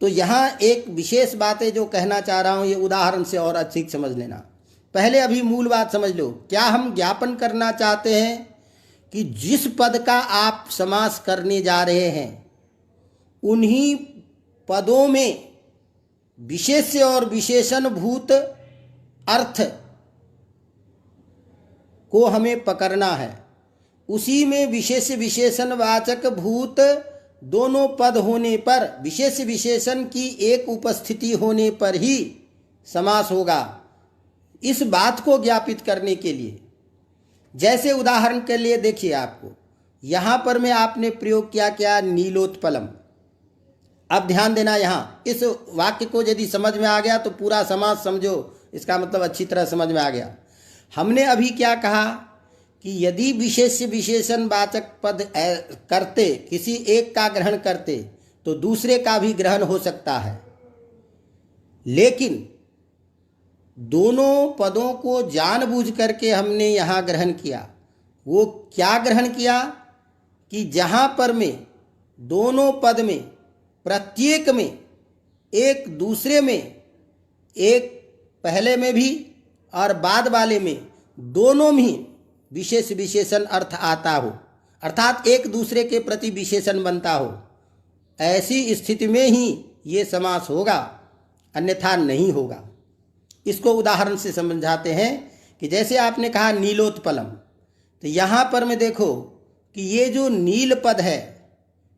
तो यहाँ एक विशेष बात है जो कहना चाह रहा हूँ, ये उदाहरण से और अच्छी समझ लेना। पहले अभी मूल बात समझ लो। क्या हम ज्ञापन करना चाहते हैं कि जिस पद का आप समास करने जा रहे हैं उन्हीं पदों में विशेष्य और विशेषण भूत अर्थ को हमें पकड़ना है। उसी में विशेष विशेषण वाचक भूत दोनों पद होने पर, विशेष विशेषण की एक उपस्थिति होने पर ही समास होगा। इस बात को ज्ञापित करने के लिए, जैसे उदाहरण के लिए देखिए, आपको यहाँ पर में आपने प्रयोग किया क्या, नीलोत्पलम। अब ध्यान देना, यहाँ इस वाक्य को यदि समझ में आ गया तो पूरा समास समझो, इसका मतलब अच्छी तरह समझ में आ गया। हमने अभी क्या कहा कि यदि विशेष विशेषण वाचक पद करते, किसी एक का ग्रहण करते तो दूसरे का भी ग्रहण हो सकता है, लेकिन दोनों पदों को जानबूझ करके हमने यहाँ ग्रहण किया। वो क्या ग्रहण किया कि जहाँ पर में दोनों पद में प्रत्येक में एक दूसरे में, एक पहले में भी और बाद वाले में, दोनों में विशेष विशेषण अर्थ आता हो, अर्थात एक दूसरे के प्रति विशेषण बनता हो, ऐसी स्थिति में ही ये समास होगा, अन्यथा नहीं होगा। इसको उदाहरण से समझाते हैं कि जैसे आपने कहा नीलोत्पलम, तो यहाँ पर में देखो कि ये जो नील पद है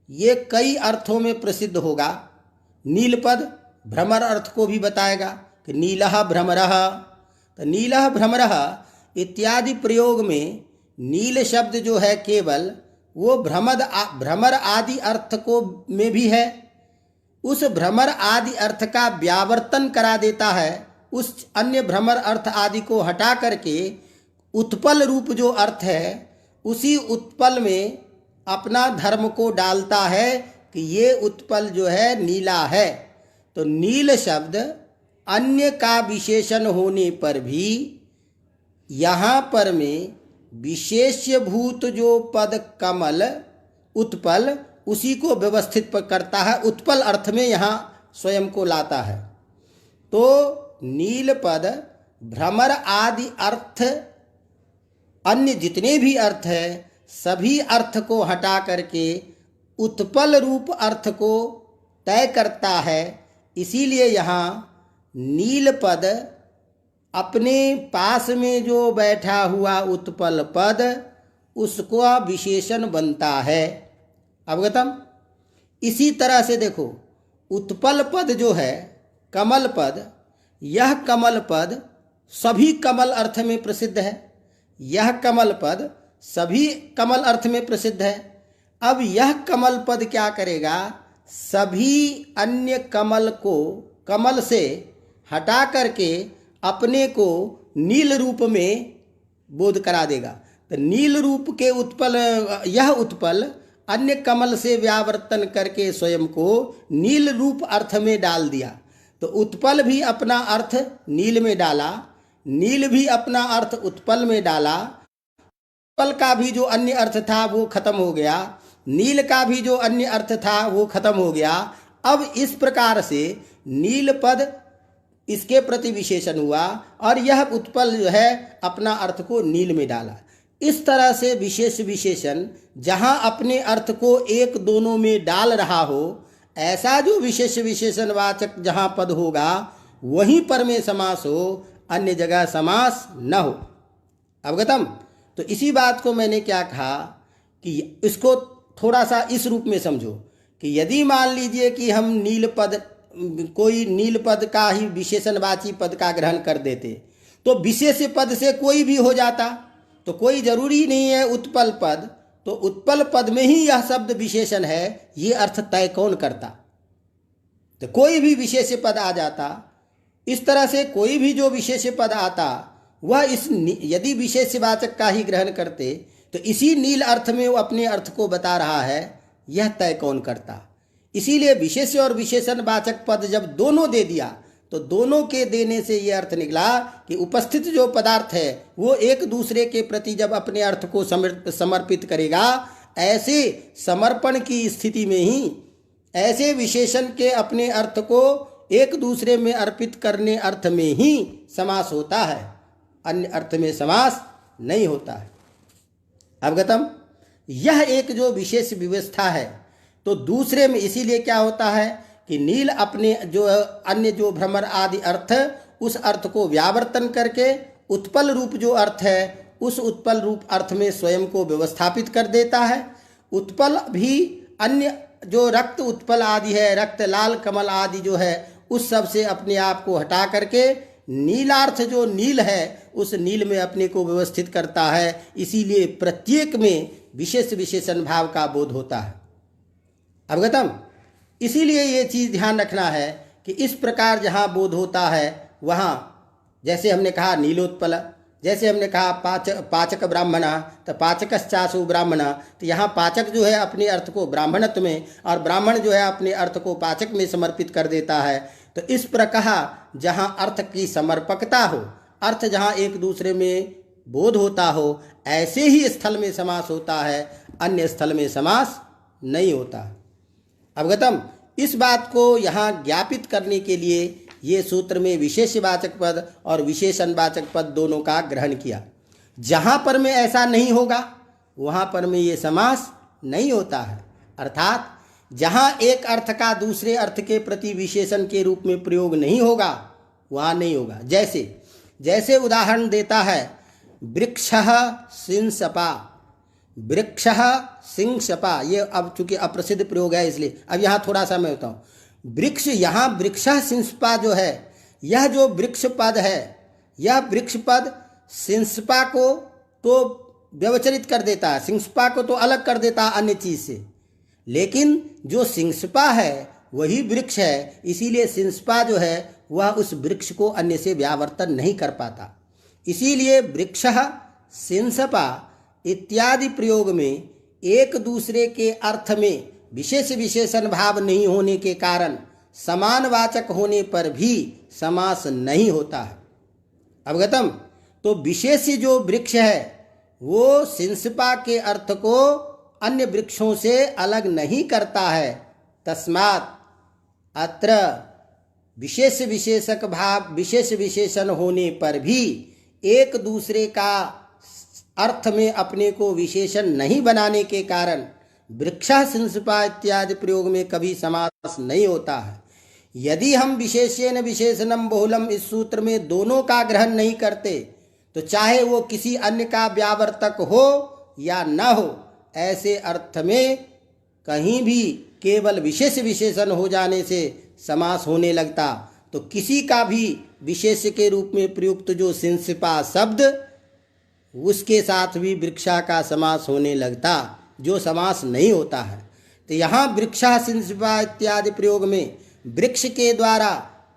ये कई अर्थों में प्रसिद्ध होगा। नील पद भ्रमर अर्थ को भी बताएगा कि नीलः भ्रमरः। तो नीलः भ्रमरः इत्यादि प्रयोग में नील शब्द जो है केवल वो भ्रमर आदि अर्थ को में भी है। उस भ्रमर आदि अर्थ का व्यावर्तन करा देता है, उस अन्य भ्रमर अर्थ आदि को हटा करके उत्पल रूप जो अर्थ है उसी उत्पल में अपना धर्म को डालता है कि ये उत्पल जो है नीला है। तो नील शब्द अन्य का विशेषण होने पर भी यहाँ पर में विशेष्यभूत जो पद कमल उत्पल उसी को व्यवस्थित करता है, उत्पल अर्थ में यहाँ स्वयं को लाता है। तो नील पद भ्रमर आदि अर्थ, अन्य जितने भी अर्थ है सभी अर्थ को हटा करके उत्पल रूप अर्थ को तय करता है। इसीलिए यहाँ नील पद अपने पास में जो बैठा हुआ उत्पल पद उसको विशेषण बनता है। अवगतम। इसी तरह से देखो उत्पल पद जो है कमल पद, यह कमल पद सभी कमल अर्थ में प्रसिद्ध है। यह कमल पद सभी कमल अर्थ में प्रसिद्ध है। अब यह कमल पद क्या करेगा, सभी अन्य कमल को कमल से हटा करके अपने को नील रूप में बोध करा देगा। तो नील रूप के उत्पल, यह उत्पल अन्य कमल से व्यावर्तन करके स्वयं को नील रूप अर्थ में डाल दिया। तो उत्पल भी अपना अर्थ नील में डाला, नील भी अपना अर्थ उत्पल में डाला, उत्पल का भी जो अन्य अर्थ था वो खत्म हो गया, नील का भी जो अन्य अर्थ था वो खत्म हो गया। अब इस प्रकार से नील पद इसके प्रति विशेषण हुआ और यह उत्पल जो है अपना अर्थ को नील में डाला। इस तरह से विशेष विशेषण जहाँ अपने अर्थ को एक दोनों में डाल रहा हो, ऐसा जो विशेष विशेषण वाचक जहाँ पद होगा वहीं पर में समास हो, अन्य जगह समास न हो। अवगतम। तो इसी बात को मैंने क्या कहा कि इसको थोड़ा सा इस रूप में समझो कि यदि मान लीजिए कि हम नील पद, कोई नील पद का ही विशेषणवाची पद का ग्रहण कर देते तो विशेष पद से कोई भी हो जाता, तो कोई जरूरी नहीं है उत्पल पद, तो उत्पल पद में ही यह शब्द विशेषण है, ये अर्थ तय कौन करता? तो कोई भी विशेष्य पद आ जाता, इस तरह से कोई भी जो विशेष्य पद आता वह यदि विशेष्यवाचक का ही ग्रहण करते तो इसी नील अर्थ में वो अपने अर्थ को बता रहा है, यह तय कौन करता? इसीलिए विशेष्य और विशेषणवाचक पद जब दोनों दे दिया तो दोनों के देने से ये अर्थ निकला कि उपस्थित जो पदार्थ है वो एक दूसरे के प्रति जब अपने अर्थ को समर्पित करेगा, ऐसे समर्पण की स्थिति में ही ऐसे विशेषण के अपने अर्थ को एक दूसरे में अर्पित करने अर्थ में ही समास होता है, अन्य अर्थ में समास नहीं होता है। अवगतम? यह एक जो विशेष व्यवस्था है। तो दूसरे में इसीलिए क्या होता है कि नील अपने जो अन्य जो भ्रमर आदि अर्थ, उस अर्थ को व्यावर्तन करके उत्पल रूप जो अर्थ है उस उत्पल रूप अर्थ में स्वयं को व्यवस्थापित कर देता है। उत्पल भी अन्य जो रक्त उत्पल आदि है, रक्त लाल कमल आदि जो है, उस सब से अपने आप को हटा करके नीलार्थ जो नील है उस नील में अपने को व्यवस्थित करता है। इसीलिए प्रत्येक में विशेष विशेषण भाव का बोध होता है। अवगतम? इसीलिए ये चीज़ ध्यान रखना है कि इस प्रकार जहाँ बोध होता है वहाँ, जैसे हमने कहा नीलोत्पल, जैसे हमने कहा पाचक ब्राह्मणा, तो पाचकश्चासु ब्राह्मणा, तो यहाँ पाचक जो है अपने अर्थ को ब्राह्मणत्व में और ब्राह्मण जो है अपने अर्थ को पाचक में समर्पित कर देता है। तो इस प्रकार जहाँ अर्थ की समर्पकता हो, अर्थ जहाँ एक दूसरे में बोध होता हो, ऐसे ही स्थल में समास होता है, अन्य स्थल में समास नहीं होता। अवगतम? इस बात को यहाँ ज्ञापित करने के लिए ये सूत्र में विशेषवाचक पद और विशेषणवाचक पद दोनों का ग्रहण किया। जहाँ पर में ऐसा नहीं होगा वहाँ पर में ये समास नहीं होता है। अर्थात जहाँ एक अर्थ का दूसरे अर्थ के प्रति विशेषण के रूप में प्रयोग नहीं होगा वहाँ नहीं होगा। जैसे उदाहरण देता है वृक्षः सिंसपा, वृक्षः सिंसपा, ये अब चूंकि अप्रसिद्ध प्रयोग है इसलिए अब यहाँ थोड़ा सा मैं बताऊँ। वृक्ष, यहाँ वृक्षः सिंसपा जो है, यह जो वृक्ष पद है, यह वृक्ष पद सिंसपा को तो व्यवचरित कर देता है, सिंसपा को तो अलग कर देता है अन्य चीज से, लेकिन जो सिंसपा है वही वृक्ष है। इसीलिए सिंसपा जो है वह उस वृक्ष को अन्य से व्यावर्तन नहीं कर पाता। इसीलिए वृक्षः सिंसपा इत्यादि प्रयोग में एक दूसरे के अर्थ में विशेष विशेषण भाव नहीं होने के कारण समानवाचक होने पर भी समास नहीं होता है। अवगतम? तो विशेष जो वृक्ष है वो सिंसपा के अर्थ को अन्य वृक्षों से अलग नहीं करता है। तस्मात् अत्र विशेष विशेषक भाव विशेष विशेषण होने पर भी एक दूसरे का अर्थ में अपने को विशेषण नहीं बनाने के कारण वृक्षा सिंसपा इत्यादि प्रयोग में कभी समास नहीं होता है। यदि हम विशेषेण विशेषणम बहुलम इस सूत्र में दोनों का ग्रहण नहीं करते तो चाहे वो किसी अन्य का व्यावर्तक हो या न हो, ऐसे अर्थ में कहीं भी केवल विशेष विशेषण हो जाने से समास होने लगता। तो किसी का भी विशेष के रूप में प्रयुक्त जो सिंसपा शब्द, उसके साथ भी वृक्षा का समास होने लगता, जो समास नहीं होता है। तो यहाँ वृक्षा सिंसपा इत्यादि प्रयोग में वृक्ष के द्वारा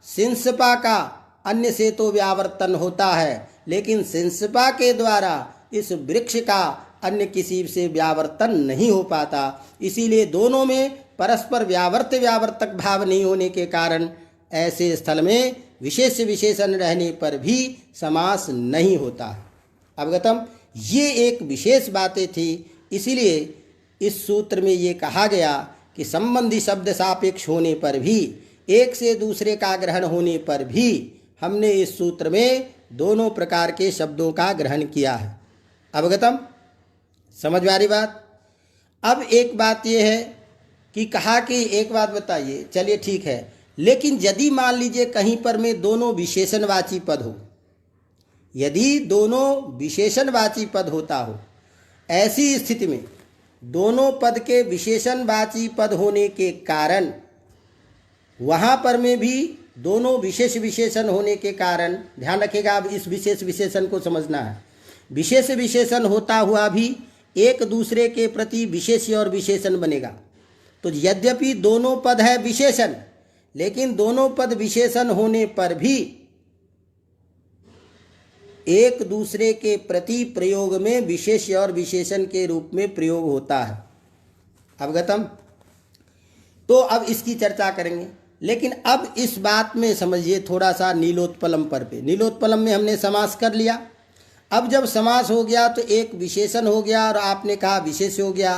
सिंसपा का अन्य से तो व्यावर्तन होता है, लेकिन सिंसपा के द्वारा इस वृक्ष का अन्य किसी से व्यावर्तन नहीं हो पाता। इसीलिए दोनों में परस्पर व्यावर्तक भाव नहीं होने के कारण ऐसे स्थल में विशेष विशेषण रहने पर भी समास नहीं होता। अवगतम? ये एक विशेष बातें थी। इसीलिए इस सूत्र में ये कहा गया कि संबंधी शब्द सापेक्ष होने पर भी, एक से दूसरे का ग्रहण होने पर भी हमने इस सूत्र में दोनों प्रकार के शब्दों का ग्रहण किया है। अवगतम? समझ में आ रही बात? अब एक बात यह है कि कहा कि एक बात बताइए, चलिए ठीक है, लेकिन यदि मान लीजिए कहीं पर में दोनों विशेषणवाची पद हो, यदि दोनों विशेषणवाची पद होता हो, ऐसी स्थिति में दोनों पद के विशेषणवाची पद होने के कारण वहाँ पर में भी दोनों विशेष विशेषण होने के कारण, ध्यान रखिएगा, अब इस विशेष विशेषण को समझना है, विशेष विशेषण होता हुआ भी एक दूसरे के प्रति विशेष्य और विशेषण बनेगा। तो यद्यपि दोनों पद है विशेषण, लेकिन दोनों पद विशेषण होने पर भी एक दूसरे के प्रति प्रयोग में विशेष्य और विशेषण के रूप में प्रयोग होता है। अवगतम? तो अब इसकी चर्चा करेंगे, लेकिन अब इस बात में समझिए थोड़ा सा नीलोत्पलम पर पे। नीलोत्पलम में हमने समास कर लिया। अब जब समास हो गया तो एक विशेषण हो गया और आपने कहा विशेष हो गया,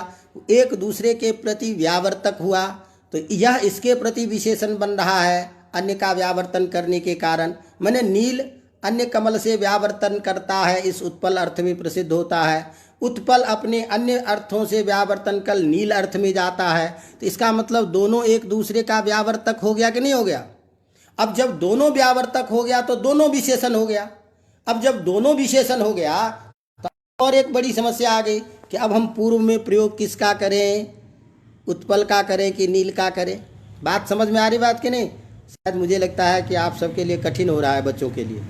एक दूसरे के प्रति व्यावर्तक हुआ, तो यह इसके प्रति विशेषण बन रहा है अन्य का व्यावर्तन करने के कारण। माने नील अन्य कमल से व्यावर्तन करता है, इस उत्पल अर्थ में प्रसिद्ध होता है। उत्पल अपने अन्य अर्थों से व्यावर्तन कर नील अर्थ में जाता है, तो इसका मतलब दोनों एक दूसरे का व्यावर्तक हो गया कि नहीं हो गया? अब जब दोनों व्यावर्तक हो गया तो दोनों विशेषण हो गया। अब जब दोनों विशेषण हो गया तो और एक बड़ी समस्या आ गई कि अब हम पूर्व में प्रयोग किसका करें, उत्पल का करें कि नील का करें? बात समझ में आ रही बात कि नहीं? शायद मुझे लगता है कि आप सबके लिए कठिन हो रहा है, बच्चों के लिए।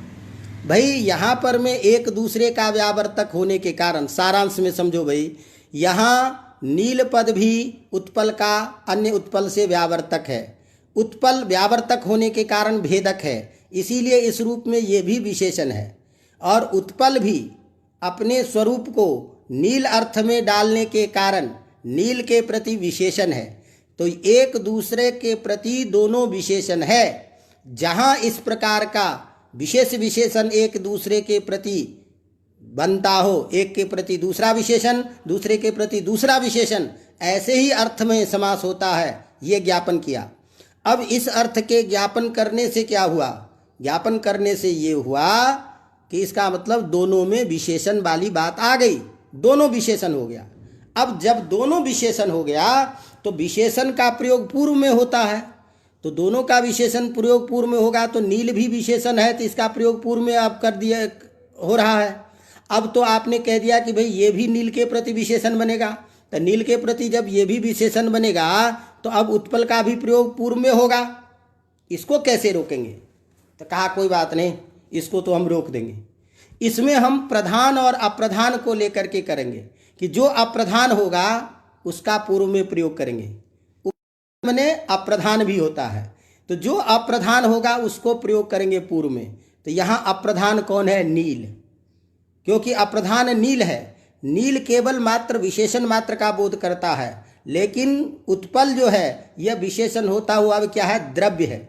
भाई यहाँ पर में एक दूसरे का व्यावर्तक होने के कारण, सारांश में समझो भाई, यहाँ नील पद भी उत्पल का अन्य उत्पल से व्यावर्तक है। उत्पल व्यावर्तक होने के कारण भेदक है, इसीलिए इस रूप में ये भी विशेषण है। और उत्पल भी अपने स्वरूप को नील अर्थ में डालने के कारण नील के प्रति विशेषण है। तो एक दूसरे के प्रति दोनों विशेषण है। जहाँ इस प्रकार का विशेष विशेषण एक दूसरे के प्रति बनता हो, एक के प्रति दूसरा विशेषण, दूसरे के प्रति दूसरा विशेषण, ऐसे ही अर्थ में समास होता है, ये ज्ञापन किया। अब इस अर्थ के ज्ञापन करने से क्या हुआ? ज्ञापन करने से ये हुआ कि इसका मतलब दोनों में विशेषण वाली बात आ गई, दोनों विशेषण हो गया। अब जब दोनों विशेषण हो गया तो विशेषण का प्रयोग पूर्व में होता है, तो दोनों का विशेषण प्रयोग पूर्व में होगा, तो नील भी विशेषण है तो इसका प्रयोग पूर्व में आप कर दिया हो रहा है। अब तो आपने कह दिया कि भाई ये भी नील के प्रति विशेषण बनेगा, तो नील के प्रति जब ये भी विशेषण बनेगा तो अब उत्पल का भी प्रयोग पूर्व में होगा। इसको कैसे रोकेंगे? तो कहा कोई बात नहीं, इसको तो हम रोक देंगे। इसमें हम प्रधान और अप्रधान को लेकर के करेंगे कि जो अप्रधान होगा उसका पूर्व में प्रयोग करेंगे। मैंने अप्रधान भी होता है, तो जो अप्रधान होगा उसको प्रयोग करेंगे पूर्व में। तो यहाँ अप्रधान कौन है? नील। क्योंकि अप्रधान नील है। नील केवल मात्र विशेषण मात्र का बोध करता है, लेकिन उत्पल जो है यह विशेषण होता हुआ अब क्या है? द्रव्य है।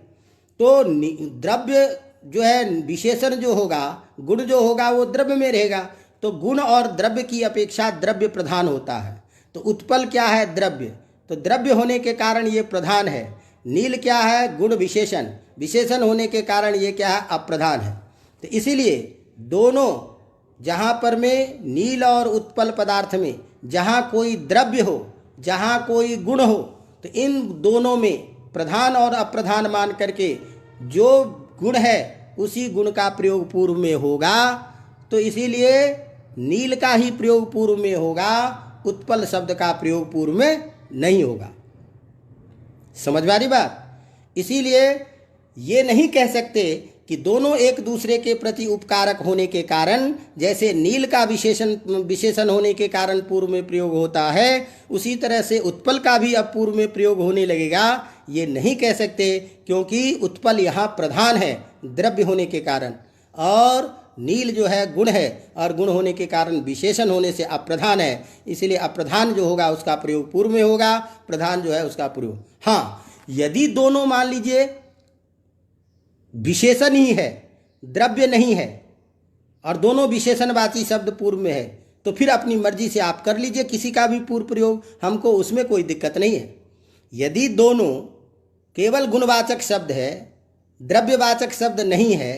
तो द्रव्य जो है, विशेषण जो होगा, गुण जो होगा वो द्रव्य में रहेगा, तो गुण और द्रव्य की अपेक्षा द्रव्य प्रधान होता है। तो उत्पल क्या है? द्रव्य। तो द्रव्य होने के कारण ये प्रधान है। नील क्या है? गुण विशेषण। विशेषण होने के कारण ये क्या है? अप्रधान है। तो इसीलिए दोनों, जहाँ पर में नील और उत्पल पदार्थ में जहाँ कोई द्रव्य हो, जहाँ कोई गुण हो, तो इन दोनों में प्रधान और अप्रधान मान करके जो गुण है उसी गुण का प्रयोग पूर्व में होगा। तो इसीलिए नील का ही प्रयोग पूर्व में होगा, उत्पल शब्द का प्रयोग पूर्व में नहीं होगा। समझ में आ रही बात? इसीलिए ये नहीं कह सकते कि दोनों एक दूसरे के प्रति उपकारक होने के कारण, जैसे नील का विशेषण होने के कारण पूर्व में प्रयोग होता है, उसी तरह से उत्पल का भी अब पूर्व में प्रयोग होने लगेगा। ये नहीं कह सकते, क्योंकि उत्पल यहाँ प्रधान है द्रव्य होने के कारण, और नील जो है गुण है, और गुण होने के कारण विशेषण होने से अप्रधान है। इसलिए अप्रधान जो होगा उसका प्रयोग पूर्व में होगा, प्रधान जो है उसका प्रयोग। हाँ, यदि दोनों मान लीजिए विशेषण ही है, द्रव्य नहीं है, और दोनों विशेषणवाची शब्द पूर्व में है, तो फिर अपनी मर्जी से आप कर लीजिए किसी का भी पूर्व प्रयोग, हमको उसमें कोई दिक्कत नहीं है। यदि दोनों केवल गुणवाचक शब्द है, द्रव्यवाचक शब्द नहीं है,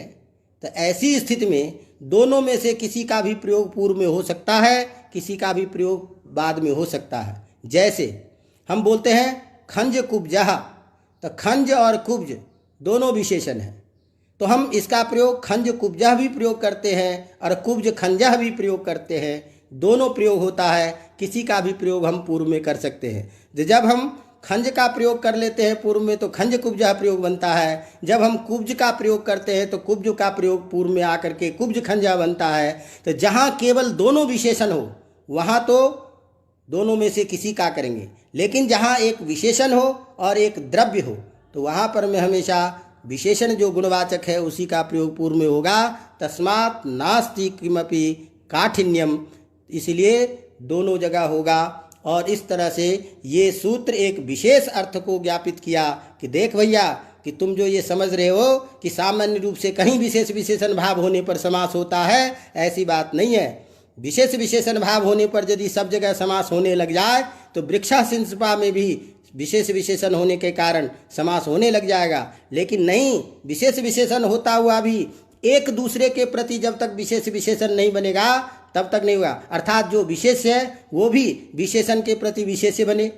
तो ऐसी स्थिति में दोनों में से किसी का भी प्रयोग पूर्व में हो सकता है, किसी का भी प्रयोग बाद में हो सकता है। जैसे हम बोलते हैं खंज कुब्जः, तो खंज और कुब्ज दोनों विशेषण हैं, तो हम इसका प्रयोग खंज कुब्जः भी प्रयोग करते हैं और कुब्ज खंजः भी प्रयोग करते हैं। दोनों प्रयोग होता है, किसी का भी प्रयोग हम पूर्व में कर सकते हैं। जब हम खंज का प्रयोग कर लेते हैं पूर्व में तो खंज कुब्जः प्रयोग बनता है। जब हम कुब्ज का प्रयोग करते हैं तो कुब्ज का प्रयोग पूर्व में आकर के कुब्ज खंजः बनता है। तो जहाँ केवल दोनों विशेषण हो वहाँ तो दोनों में से किसी का करेंगे। लेकिन जहाँ एक विशेषण हो और एक द्रव्य हो तो वहाँ पर मैं हमेशा विशेषण जो गुणवाचक है उसी का प्रयोग पूर्व में होगा। तस्मात् नास्ति किमपि काठिन्यम, इसलिए दोनों जगह होगा। और इस तरह से ये सूत्र एक विशेष अर्थ को ज्ञापित किया कि देख भैया कि तुम जो ये समझ रहे हो कि सामान्य रूप से कहीं विशेष विशेषण भाव होने पर समास होता है, ऐसी बात नहीं है। विशेष विशेषण भाव होने पर यदि सब जगह समास होने लग जाए तो वृक्षासिंसपा में भी विशेष विशेषण होने के कारण समास होने लग जाएगा। लेकिन नहीं, विशेष विशेषण होता हुआ भी एक दूसरे के प्रति जब तक विशेष विशेषण नहीं बनेगा तब तक नहीं हुआ। अर्थात जो विशेष है वो भी विशेषण के प्रति विशेष्य बने,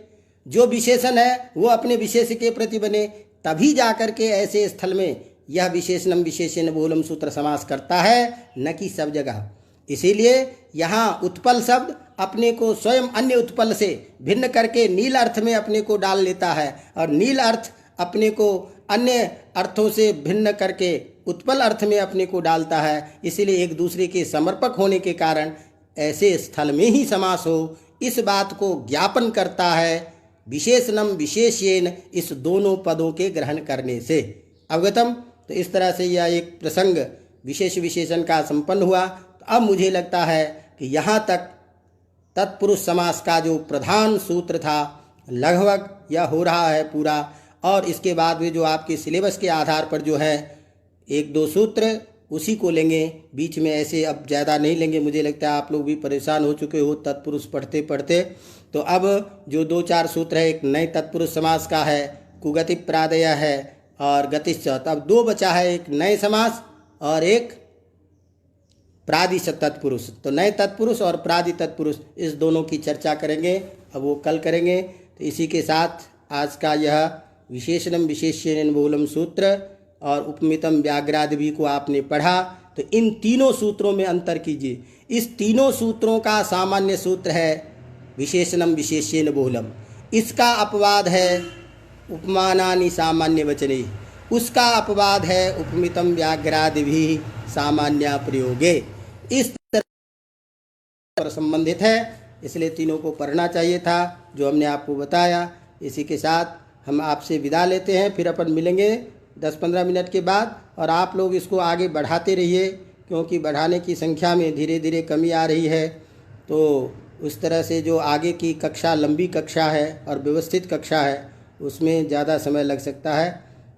जो विशेषण है वो अपने विशेष के प्रति बने, तभी जाकर के ऐसे स्थल में यह विशेषणम विशेषण बहुलम सूत्र समास करता है, न कि सब जगह। इसीलिए यहाँ उत्पल शब्द अपने को स्वयं अन्य उत्पल से भिन्न करके नील अर्थ में अपने को डाल लेता है, और नील अर्थ अपने को अन्य अर्थों से भिन्न करके उत्पल अर्थ में अपने को डालता है। इसीलिए एक दूसरे के समर्पक होने के कारण ऐसे स्थल में ही समास हो, इस बात को ज्ञापन करता है विशेषणम विशेष्येन, इस दोनों पदों के ग्रहण करने से। अवगतम। तो इस तरह से यह एक प्रसंग विशेष विशेषण का संपन्न हुआ। तो अब मुझे लगता है कि यहाँ तक तत्पुरुष समास का जो प्रधान सूत्र था लगभग यह हो रहा है पूरा। और इसके बाद में जो आपके सिलेबस के आधार पर जो है एक दो सूत्र उसी को लेंगे, बीच में ऐसे अब ज़्यादा नहीं लेंगे। मुझे लगता है आप लोग भी परेशान हो चुके हो तत्पुरुष पढ़ते पढ़ते। तो अब जो दो चार सूत्र है, एक नए तत्पुरुष समास का है, कुगति प्रादय है और गतिश्च। अब दो बचा है, एक नए समास और एक प्रादिश तत्पुरुष। तो नए तत्पुरुष और प्रादि तत्पुरुष इस दोनों की चर्चा करेंगे, अब वो कल करेंगे। तो इसी के साथ आज का यह विशेषणम विशेष्येन बहुलम सूत्र और उपमितम व्याघ्रादि को आपने पढ़ा। तो इन तीनों सूत्रों में अंतर कीजिए। इस तीनों सूत्रों का सामान्य सूत्र है विशेषणम विशेष्येन बहुलम, इसका अपवाद है उपमानानि सामान्य वचने, उसका अपवाद है उपमितम व्याघ्रादि भी सामान्य प्रयोगे। इस तरह पर संबंधित है, इसलिए तीनों को पढ़ना चाहिए था जो हमने आपको बताया। इसी के साथ हम आपसे विदा लेते हैं, फिर अपन मिलेंगे 10-15 मिनट के बाद। और आप लोग इसको आगे बढ़ाते रहिए, क्योंकि बढ़ाने की संख्या में धीरे धीरे कमी आ रही है। तो उस तरह से जो आगे की कक्षा लंबी कक्षा है और व्यवस्थित कक्षा है उसमें ज़्यादा समय लग सकता है।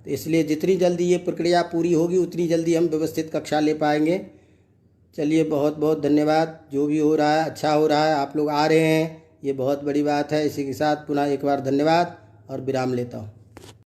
तो इसलिए जितनी जल्दी ये प्रक्रिया पूरी होगी उतनी जल्दी हम व्यवस्थित कक्षा ले पाएंगे। चलिए, बहुत बहुत धन्यवाद। जो भी हो रहा है अच्छा हो रहा है, आप लोग आ रहे हैं, ये बहुत बड़ी बात है। इसी के साथ पुनः एक बार धन्यवाद और विराम लेता हूँ।